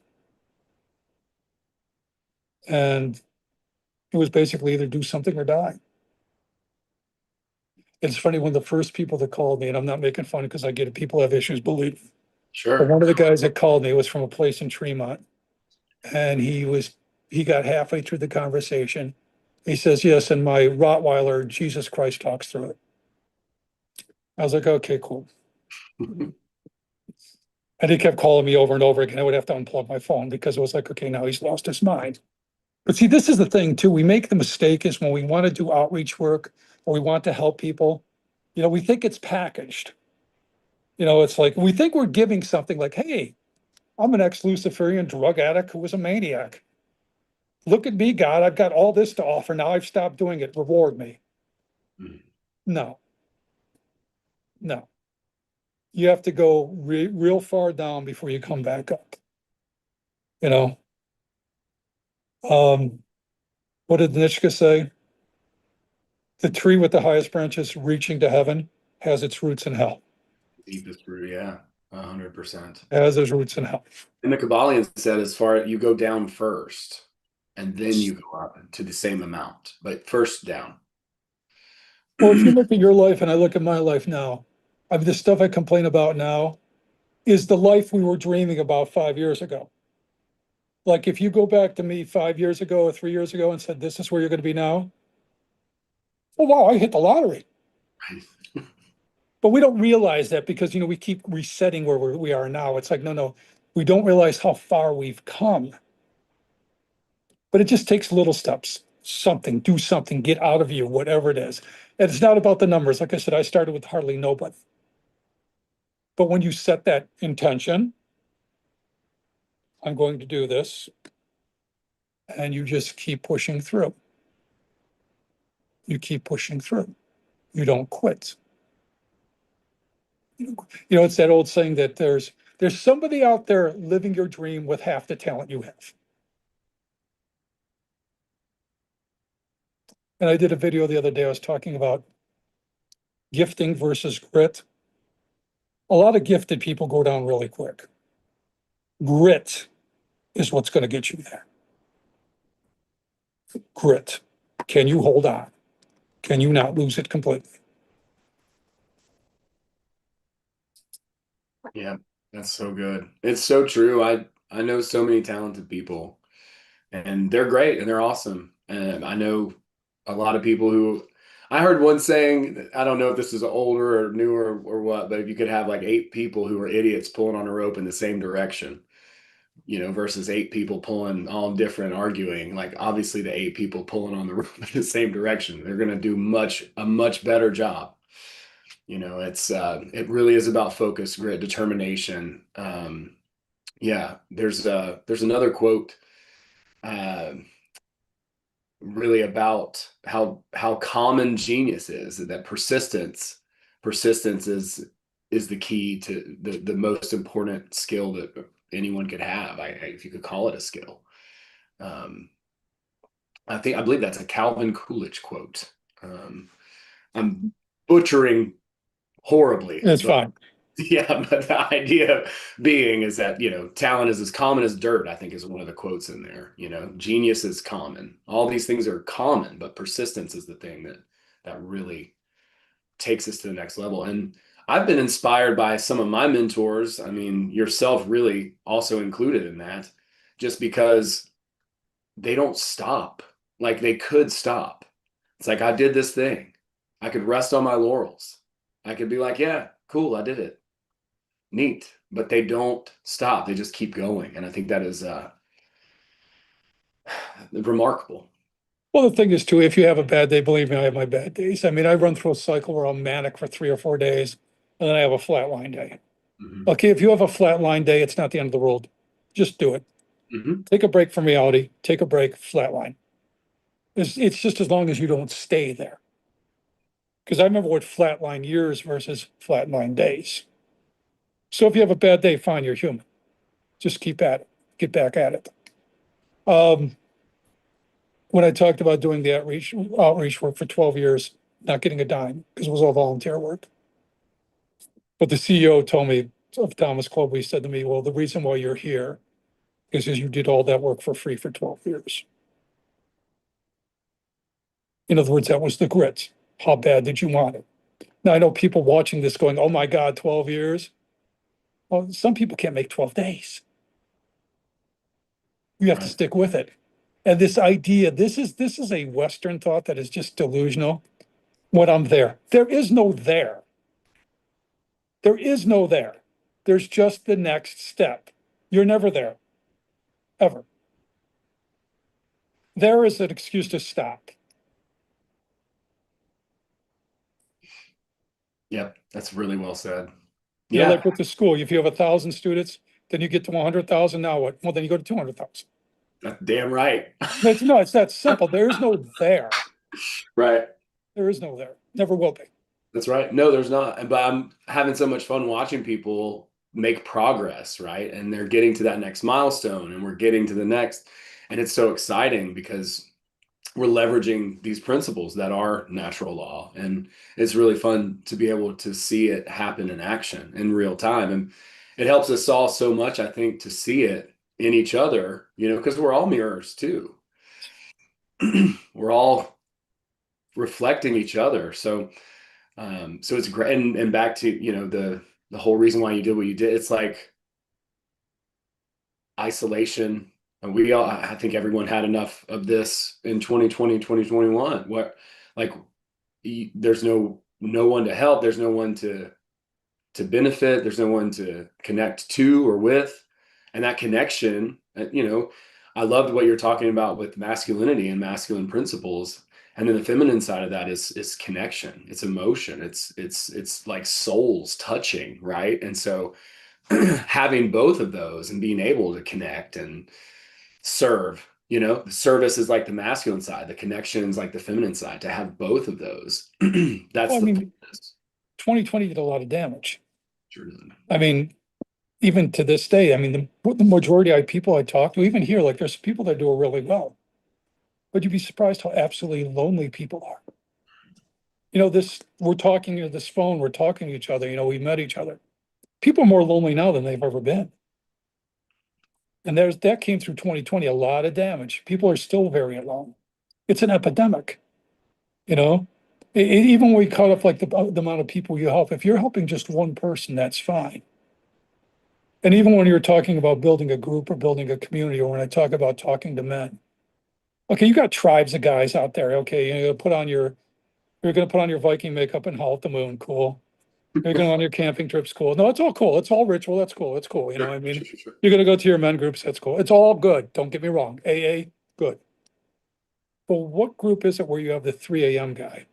And it was basically either do something or die. It's funny, when the first people that called me, and I'm not making fun because I get it, people have issues, believe me. But
Sure.
one of the guys that called me was from a place in Tremont, and he got halfway through the conversation. He says, yes, and my Rottweiler, Jesus Christ, talks through it. I was like, okay, cool. And he kept calling me over and over again. I would have to unplug my phone because it was like, okay, now he's lost his mind. But see, this is the thing too. We make the mistake is when we want to do outreach work or we want to help people, we think it's packaged. It's like we think we're giving something like, hey, I'm an ex-Luciferian drug addict who was a maniac. Look at me, God, I've got all this to offer. Now I've stopped doing it. Reward me.
Mhm.
No, no. You have to go real far down before you come back up. You know, um, what did Nietzsche say? The tree with the highest branches reaching to heaven has its roots in hell,
Deepest root, yeah, 100%.
has its roots in hell.
And the Kabbalion said, as far you go down first, and then you go up to the same amount, but first down.
Well, if you look at your life and I look at my life now, the stuff I complain about now is the life we were dreaming about 5 years ago. Like if you go back to me 5 years ago or 3 years ago and said, this is where you're going to be now. Oh, wow, I hit the lottery. But we don't realize that because, we keep resetting where we are now. It's like, no, we don't realize how far we've come. But it just takes little steps, do something, get out of you, whatever it is. And it's not about the numbers. Like I said, I started with hardly nobody. But when you set that intention, I'm going to do this, and you just keep pushing through. You keep pushing through. You don't quit. It's that old saying that there's somebody out there living your dream with half the talent you have. And I did a video the other day. I was talking about gifting versus grit. A lot of gifted people go down really quick. Grit is what's going to get you there. Grit. Can you hold on? Can you not lose it completely?
Yeah, that's so good. It's so true. I know so many talented people, and they're great and they're awesome. And I know a lot of people who I heard one saying, I don't know if this is older or newer or what, but if you could have like 8 people who are idiots pulling on a rope in the same direction, versus 8 people pulling all different, arguing, like obviously the 8 people pulling on the rope in the same direction, they're going to do a much better job. It really is about focus, grit, determination. Yeah, there's another quote, uh, really about how common genius is, that persistence is the key to the most important skill that anyone could have, if you could call it a skill. Um, I believe that's a Calvin Coolidge quote. I'm butchering horribly,
It's
but
fine.
yeah, but the idea being is that, talent is as common as dirt, I think is one of the quotes in there. Genius is common. All these things are common, but persistence is the thing that really takes us to the next level. And I've been inspired by some of my mentors. I mean, yourself really also included in that, just because they don't stop. Like they could stop. It's like I did this thing. I could rest on my laurels. I could be like, yeah, cool, I did it. Neat. But they don't stop. They just keep going. And I think that is remarkable.
Well, the thing is too, if you have a bad day, believe me, I have my bad days. I mean, I run through a cycle where I'm manic for 3 or 4 days, and then I have a flatline day.
Mhm.
Okay, if you have a flatline day, it's not the end of the world. Just do it.
Mhm.
Take a break from reality. Take a break, flatline. It's just as long as you don't stay there. Because I remember what flatline years versus flatline days. So if you have a bad day, fine, you're human. Just keep at it. Get back at it. Um, when I talked about doing the outreach work for 12 years, not getting a dime because it was all volunteer work. But the CEO told me of Thomas Corbal, he said to me, well, the reason why you're here is because you did all that work for free for 12 years. In other words, that was the grit. How bad did you want it? Now, I know people watching this going, oh my God, 12 years. Well, some people can't make 12 days. You have to
Right.
stick with it. And this idea, this is a Western thought that is just delusional. When I'm there, there is no there. There is no there. There's just the next step. You're never there, ever. There is an excuse to stop.
Yep, that's really well said.
You know,
Yeah,
like with the school, if you have 1,000 students, then you get to 100,000. Now what? Well, then you go to 200,000.
that's damn right.
It's no, it's that simple. There is no there.
Right.
There is no there. Never will be.
That's right. No, there's not. But I'm having so much fun watching people make progress, right? And they're getting to that next milestone and we're getting to the next. And it's so exciting because we're leveraging these principles that are natural law. And it's really fun to be able to see it happen in action in real time. And it helps us all so much, I think, to see it in each other, because we're all mirrors too. We're all reflecting each other. So it's great. And back to, the whole reason why you did what you did, it's like isolation. And I think everyone had enough of this in 2020, 2021. What, like, there's no one to help. There's no one to benefit. There's no one to connect to or with. And that connection, I loved what you're talking about with masculinity and masculine principles. And then the feminine side of that is connection. It's emotion. It's like souls touching, right? And so having both of those and being able to connect and serve, the service is like the masculine side, the connection is like the feminine side. To have both of those, that's
Well, I
the
mean,
fullness.
2020 did a lot of damage.
Sure does.
I mean, even to this day, I mean, the majority of people I talk to, even here, like there's people that do it really well. But you'd be surprised how absolutely lonely people are. You know, we're talking to this phone, we're talking to each other, we met each other. People are more lonely now than they've ever been. And that came through 2020, a lot of damage. People are still very alone. It's an epidemic, you know? Even when we cut off like the amount of people you help, if you're helping just one person, that's fine. And even when you're talking about building a group or building a community, or when I talk about talking to men, okay, you got tribes of guys out there. Okay, you're gonna put on your Viking makeup and howl at the moon. Cool. You're going on your camping trips. Cool. No, it's all cool. It's all ritual. That's cool. It's cool.
Sure,
I mean,
sure.
you're gonna go to your men groups. That's cool. It's all good. Don't get me wrong. AA, good. But what group is it where you have the 3 a.m. guy?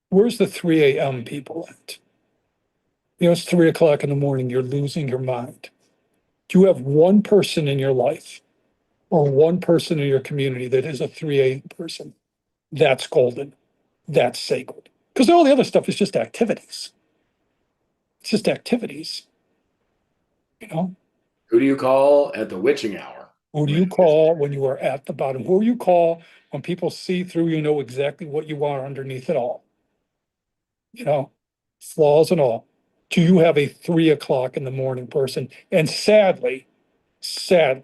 Where's the 3 a.m. people at? It's 3 o'clock in the morning. You're losing your mind. Do you have one person in your life or one person in your community that is a 3 a.m. person? That's golden. That's sacred. Because all the other stuff is just activities. It's just activities, you know?
Who do you call at the witching hour?
Who do you call when you are at the bottom? Who do you call when people see through you, know exactly what you are underneath it all? You know, flaws and all. Do you have a 3 o'clock in the morning person? And sadly, the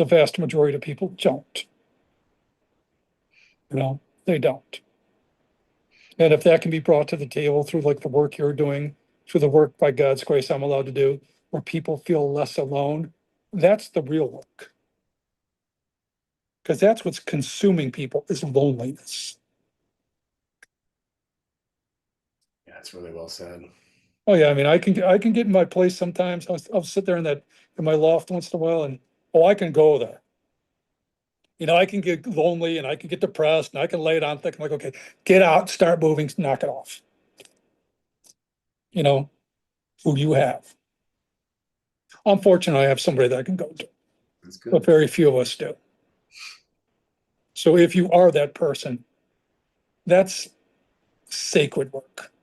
vast majority of people don't. They don't. And if that can be brought to the table through like the work you're doing, through the work by God's grace I'm allowed to do, where people feel less alone, that's the real work. Because that's what's consuming people is loneliness.
Yeah, that's really well said.
Oh yeah, I mean, I can get in my place sometimes. I'll sit there in my loft once in a while, and I can go there. I can get lonely and I can get depressed and I can lay it on thick. I'm like, okay, get out, start moving, knock it off. You know, who do you have? Unfortunately, I have somebody that I can go to,
That's
but
good.
very few of us do. So if you are that person, that's sacred work.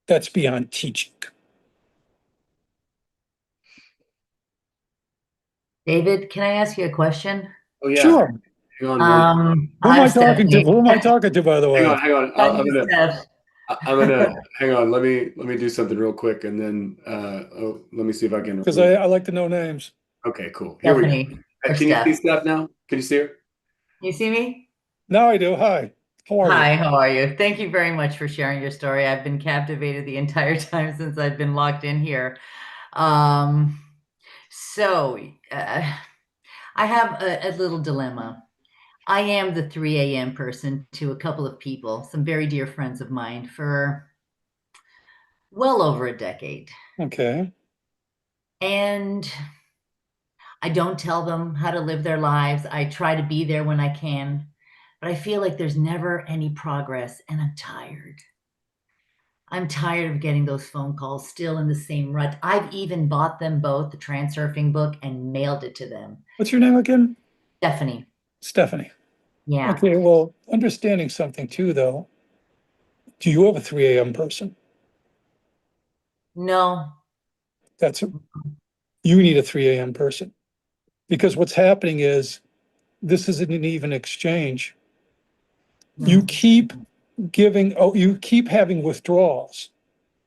That's beyond teaching.
David, can I ask you a question?
Oh yeah.
Sure.
Hang on one.
Who am
Hi,
I talking to?
Stephanie.
Who am I talking to, by the
Hang
way?
on, hang on.
Hi, Steph.
I'm gonna hang on. Let me do something real quick, and then let me see if I can
Because
remove.
I like to know names.
Okay, cool. Here we go.
Stephanie or
Can you see
Steph.
Steph now? Can you see her?
You see me?
Now I do. Hi. How are you?
Hi, how are you? Thank you very much for sharing your story. I've been captivated the entire time since I've been locked in here. Um, so I have a little dilemma. I am the 3 a.m. person to a couple of people, some very dear friends of mine, for well over a decade.
Okay.
And I don't tell them how to live their lives. I try to be there when I can, but I feel like there's never any progress and I'm tired. I'm tired of getting those phone calls still in the same rut. I've even bought them both the Transurfing book and mailed it to them.
What's your name again?
Stephanie.
Stephanie.
Yeah.
Okay, well, understanding something too, though. Do you have a 3 a.m. person?
No.
That's You need a 3 a.m. person because what's happening is this isn't an even exchange. You
No.
keep you keep having withdrawals,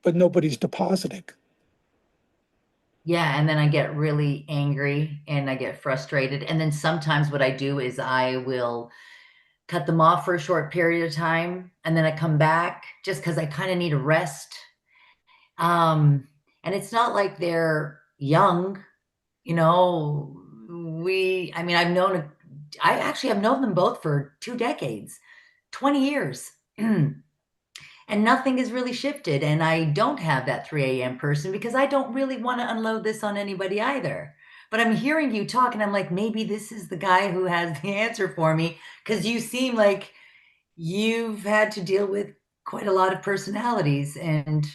but nobody's depositing.
Yeah, and then I get really angry and I get frustrated. And then sometimes what I do is I will cut them off for a short period of time and then I come back just because I kind of need a rest. And it's not like they're young, you know. I mean, I actually have known them both for 2 decades, 20 years. And nothing has really shifted. And I don't have that 3 a.m. person because I don't really want to unload this on anybody either. But I'm hearing you talk, and I'm like, maybe this is the guy who has the answer for me because you seem like you've had to deal with quite a lot of personalities. And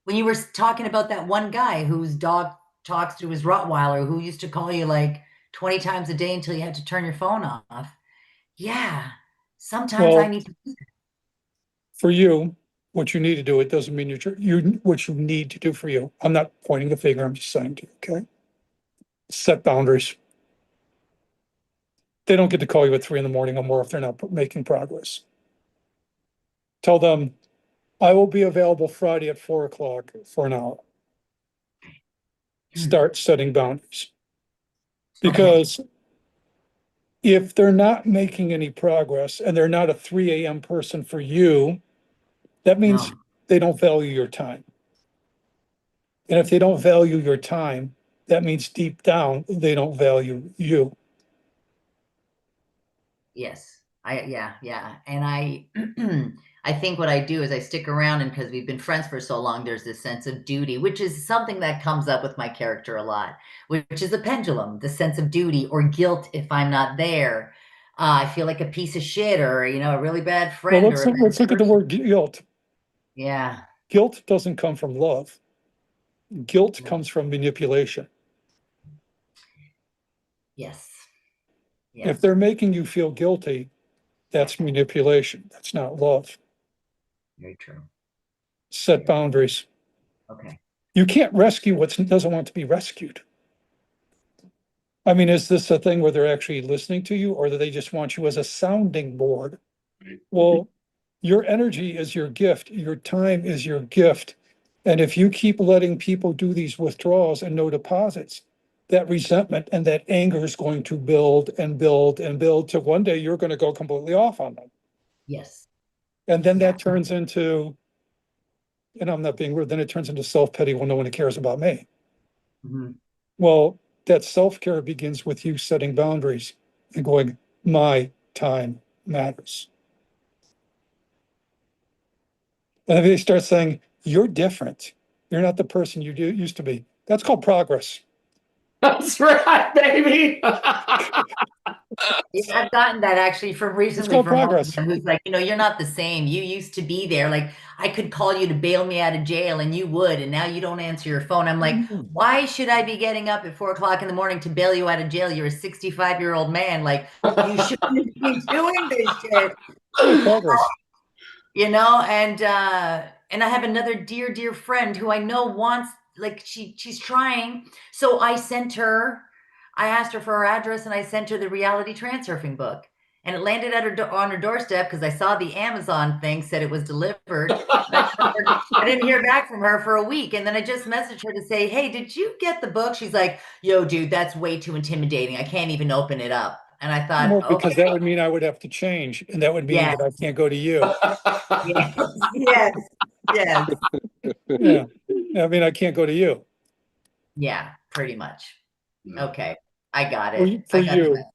when you were talking about that one guy whose dog talks to his Rottweiler who used to call you like 20 times a day until you had to turn your phone off. Yeah, sometimes I
Well,
need to.
for you, what you need to do, it doesn't mean what you need to do for you. I'm not pointing the finger, I'm just saying to you, okay? Set boundaries. They don't get to call you at 3 in the morning or more if they're not making progress. Tell them, I will be available Friday at 4 o'clock for an hour. Start setting boundaries.
Okay.
Because if they're not making any progress and they're not a 3 a.m. person for you, that means
No.
they don't value your time. And if they don't value your time, that means deep down, they don't value you.
Yes. Yeah. And I I think what I do is I stick around and because we've been friends for so long, there's this sense of duty, which is something that comes up with my character a lot, which is a pendulum, the sense of duty or guilt if I'm not there. I feel like a piece of shit or, a really bad
Well,
friend or a bad
let's look at the
person.
word guilt.
Yeah.
Guilt doesn't come from love. Guilt
No.
comes from manipulation.
Yes.
If
Yes.
they're making you feel guilty, that's manipulation. That's not love.
Very true.
Set
Very.
boundaries.
Okay.
You can't rescue what doesn't want to be rescued. I mean, is this a thing where they're actually listening to you or do they just want you as a sounding board? Well, your energy is your gift. Your time is your gift. And if you keep letting people do these withdrawals and no deposits, that resentment and that anger is going to build and build and build till one day you're going to go completely off on them.
Yes.
And then
Yeah.
that turns into, and I'm not being rude, then it turns into self-pity. Well, no one cares about me.
Mhm.
Well, that self-care begins with you setting boundaries and going, my time matters. And if they start saying, you're different, you're not the person used to be, that's called progress.
That's right, baby.
Yeah, I've gotten that actually from
It's
recently
called
from one of
progress.
them who's like, you're not the same. You used to be there. Like I could call you to bail me out of jail and you would, and now you don't answer your phone. I'm like, why should I be getting up at 4 o'clock in the morning to bail you out of jail? You're a 65-year-old man. Like you shouldn't be doing this shit.
Yeah, progress.
And I have another dear friend who I know wants like she's trying. So I asked her for her address and I sent her the reality transurfing book. And it landed at on her doorstep because I saw the Amazon thing said it was delivered. I didn't hear back from her for a week. And then I just messaged her to say, hey, did you get the book? She's like, yo, dude, that's way too intimidating. I can't even open it up. And I thought,
Well, because that
okay,
would mean I would have to change, and that would mean
yes,
that I can't go to you.
yes, yes, yes.
Yeah. I mean, I can't go to you.
Yeah, pretty much.
No.
Okay. I got
For
it.
you,
I
for
got the
you,
message.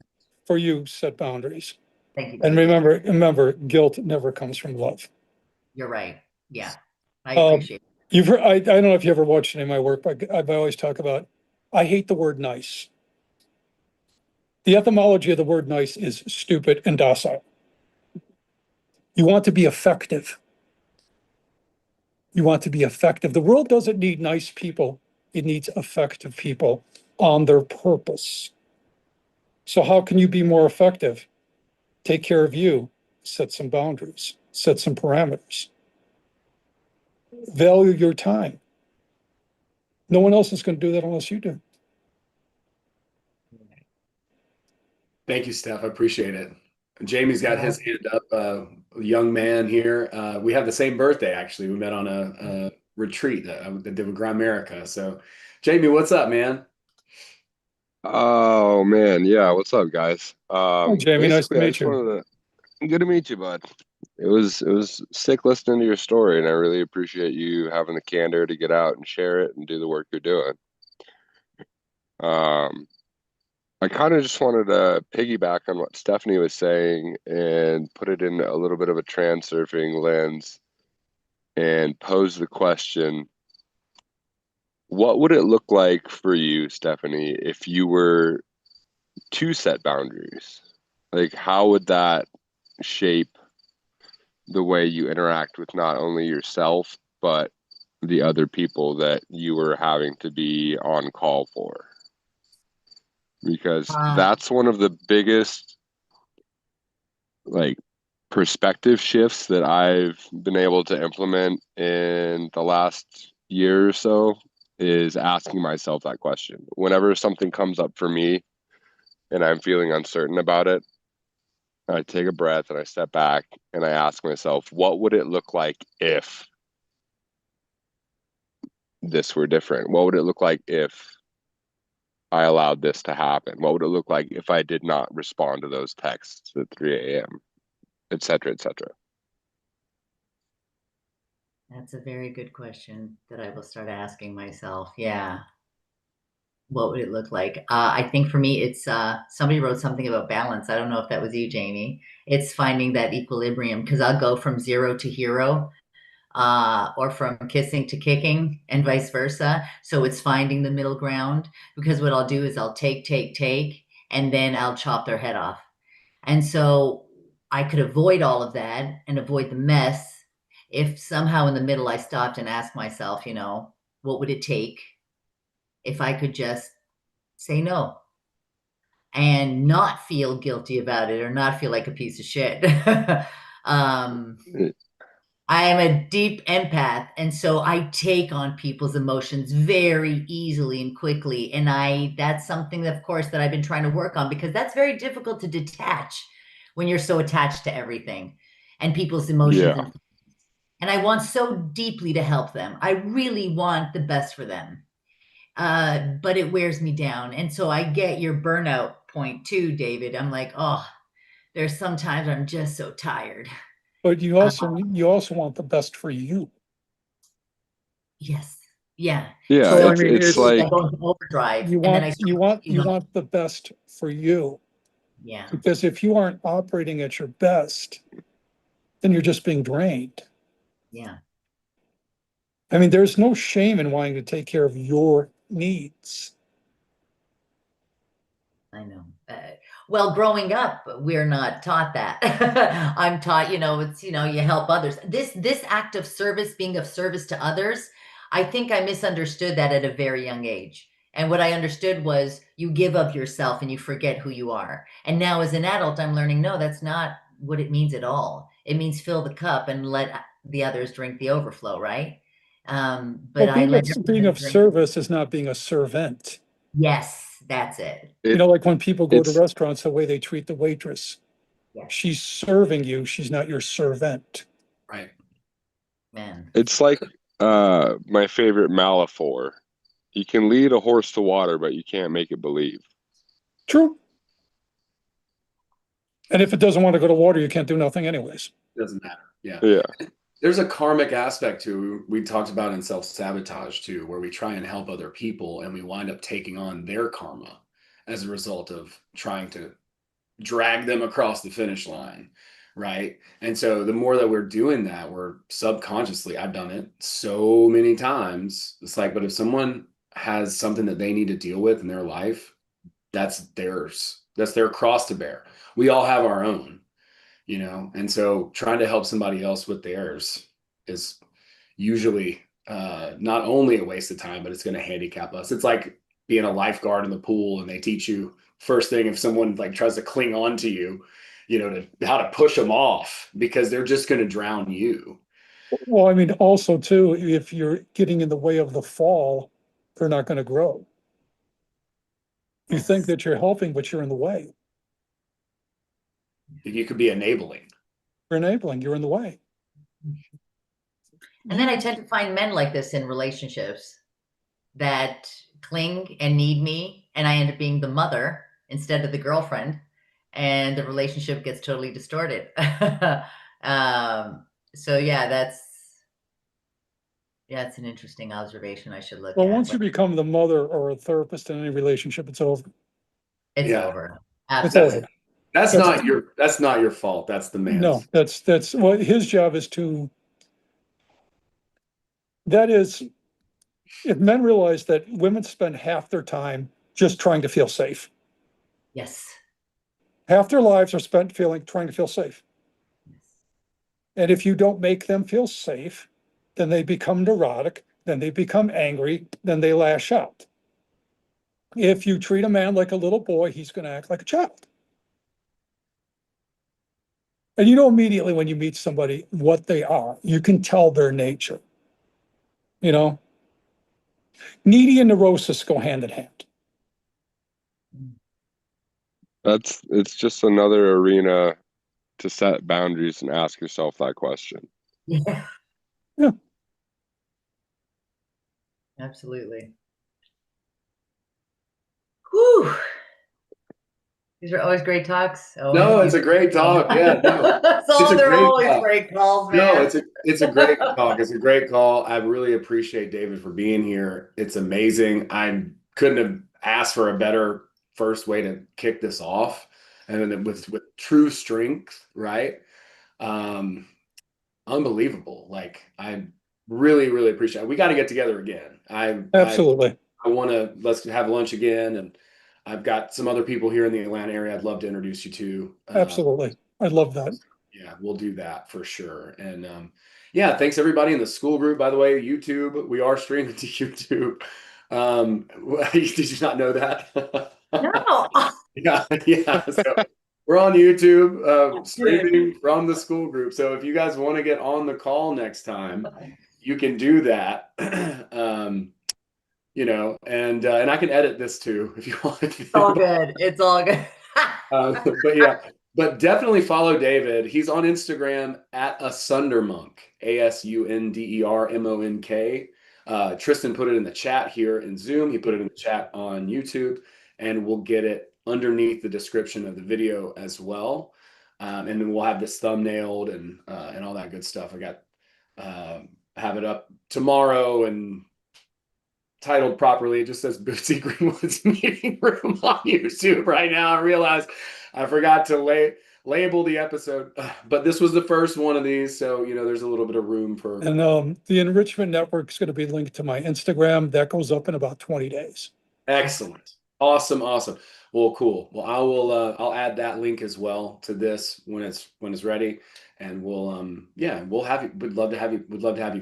for you, set boundaries.
Thank you,
And
babe.
remember, guilt never comes from love.
You're right. Yeah. I
Uh,
appreciate it.
I don't know if you ever watched any of my work, but I always talk about, I hate the word nice. The etymology of the word nice is stupid and docile. You want to be effective. You want to be effective. The world doesn't need nice people. It needs effective people on their purpose. So how can you be more effective? Take care of you, set some boundaries, set some parameters, value your time. No one else is going to do that unless you do.
Thank you, Steph. I appreciate it. Jamie's got his hand up, a young man here. We have the same birthday, actually. We met on a retreat that I did with Grimerica. So, Jamie, what's up, man?
Oh man, yeah. What's up, guys?
Hi, Jamie. Nice to
Basically, I
meet
just
you.
wanted to good to meet you, bud. It was sick listening to your story, and I really appreciate you having the candor to get out and share it and do the work you're doing. Um, I kind of just wanted to piggyback on what Stephanie was saying and put it in a little bit of a transurfing lens and pose the question, what would it look like for you, Stephanie, if you were to set boundaries? Like, how would that shape the way you interact with not only yourself, but the other people that you were having to be on call for? Because
Uh,
that's one of the biggest, like, perspective shifts that I've been able to implement in the last year or so is asking myself that question. Whenever something comes up for me and I'm feeling uncertain about it, I take a breath and I step back and I ask myself, what would it look like if this were different? What would it look like if I allowed this to happen? What would it look like if I did not respond to those texts at 3 a.m., et cetera, et cetera?
that's a very good question that I will start asking myself. Yeah. What would it look like? I think for me, it's somebody wrote something about balance. I don't know if that was you, Jamie. It's finding that equilibrium because I'll go from zero to hero, or from kissing to kicking, and vice versa. So it's finding the middle ground because what I'll do is I'll take, and then I'll chop their head off. And so I could avoid all of that and avoid the mess if somehow in the middle I stopped and asked myself, what would it take if I could just say no and not feel guilty about it or not feel like a piece of shit. um, I am a deep empath, and so I take on people's emotions very easily and quickly. And that's something that, of course, that I've been trying to work on because that's very difficult to detach when you're so attached to everything and people's emotions.
Yeah.
And I want so deeply to help them. I really want the best for them. But it wears me down. And so I get your burnout point too, David. I'm like, oh, there's sometimes I'm just so tired.
But
Uh,
you also want the best for you.
yes. Yeah.
Yeah,
So
So
I mean,
it's
I
like,
it's
go into overdrive and then I start,
you want the best for you.
yeah,
Because if you aren't operating at your best, then you're just being drained.
yeah.
I mean, there's no shame in wanting to take care of your needs.
I know. Well, growing up, we're not taught that. I'm taught, it's, you help others. This act of service, being of service to others, I think I misunderstood that at a very young age. And what I understood was you give of yourself and you forget who you are. And now as an adult, I'm learning, no, that's not what it means at all. It means fill the cup and let the others drink the overflow, right? But
Well,
I let
being
everybody
of
drink.
service is not being a servant.
Yes, that's it.
You
it
know, like when people go to
it's
restaurants, the way they treat the waitress.
Yes,
She's serving you, she's not your servant.
Right.
man.
it's like my favorite metaphor. You can lead a horse to water, but you can't make it believe.
True. And if it doesn't want to go to water, you can't do nothing anyways.
Doesn't matter. Yeah.
Yeah.
There's a karmic aspect to we talked about in self-sabotage too, where we try and help other people and we wind up taking on their karma as a result of trying to drag them across the finish line, right? And so the more that we're doing that, we're subconsciously, I've done it so many times. It's like, but if someone has something that they need to deal with in their life, that's theirs. That's their cross to bear. We all have our own, and so trying to help somebody else with theirs is usually not only a waste of time, but it's going to handicap us. It's like being a lifeguard in the pool, and they teach you first thing, if someone like tries to cling on to you, how to push them off, because they're just going to drown you.
Well, I mean, also too, if you're getting in the way of the fall, they're not going to grow. You think that you're helping, but you're in the way.
You could be enabling.
You're enabling, you're in the way.
And then I tend to find men like this in relationships that cling and need me, and I end up being the mother instead of the girlfriend, and the relationship gets totally distorted. So yeah, it's an interesting observation I should look
Well,
at.
once you become the mother or a therapist in any relationship, it's over.
It's
Yeah.
over.
It's
Absolutely.
over.
That's not your fault. That's the man's.
No, that's well, his job is that is, if men realize that women spend half their time just trying to feel safe.
Yes.
Half their lives are spent trying to feel safe. And if you don't make them feel safe, then they become neurotic, then they become angry, then they lash out. If you treat a man like a little boy, he's going to act like a child. And you know immediately when you meet somebody what they are. You can tell their nature. Needy and neurosis go hand in hand.
It's just another arena to set boundaries and ask yourself that question.
Yeah.
Yeah.
Absolutely. Whew. These are always great talks.
No, it's a great talk. Yeah, no,
So they're
great
always
talk.
great calls, man.
No, it's a great talk. It's a great call. I really appreciate David for being here. It's amazing. I couldn't have asked for a better first way to kick this off, and then with true strength, right? Um, Unbelievable. Like, I really, really appreciate it. We got to get together again.
Absolutely.
I want to, let's have lunch again, and I've got some other people here in the Atlanta area I'd love to introduce you to.
Absolutely. I love that.
Yeah, we'll do that for sure. And yeah, thanks everybody in the school group. By the way, YouTube, we are streaming to YouTube. Did you not know that?
No.
Yeah. So we're on YouTube, streaming from the school group. So if you guys want to get on the call next time, you can do that. And I can edit this too if you want.
It's all good. It's all good.
But yeah, but definitely follow David. He's on Instagram at Asundermonk, ASUNDERMONK. Tristan put it in the chat here in Zoom. He put it in the chat on YouTube, and we'll get it underneath the description of the video as well. And then we'll have this thumbnailed and all that good stuff. I got have it up tomorrow and titled properly. It just says Bootsy Greenwood's Meeting Room on YouTube right now. I realize I forgot to label the episode, but this was the first one of these, so there's a little bit of room for.
And the enrichment network is going to be linked to my Instagram. That goes up in about 20 days.
Excellent. Awesome. Well, cool. Well, I'll add that link as well to this when it's ready, and we'll have you. We'd love to have you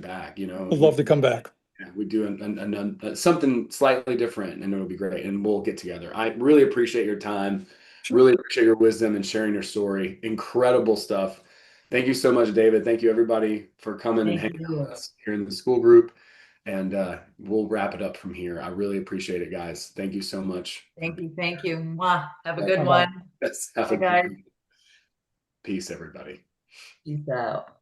back.
I'd love to come back.
Yeah, we do something slightly different, and it'll be great. And we'll get together. I really appreciate your time.
Sure.
Really appreciate your wisdom and sharing your story. Incredible stuff. Thank you so much, David. Thank you, everybody, for coming and hanging out with us here in the school group. And we'll wrap it up from here. I really appreciate it, guys. Thank you so much.
Thank you. Mwah. Have a good one.
Yes, have a
Bye, guys.
good. Peace, everybody.
Peace out.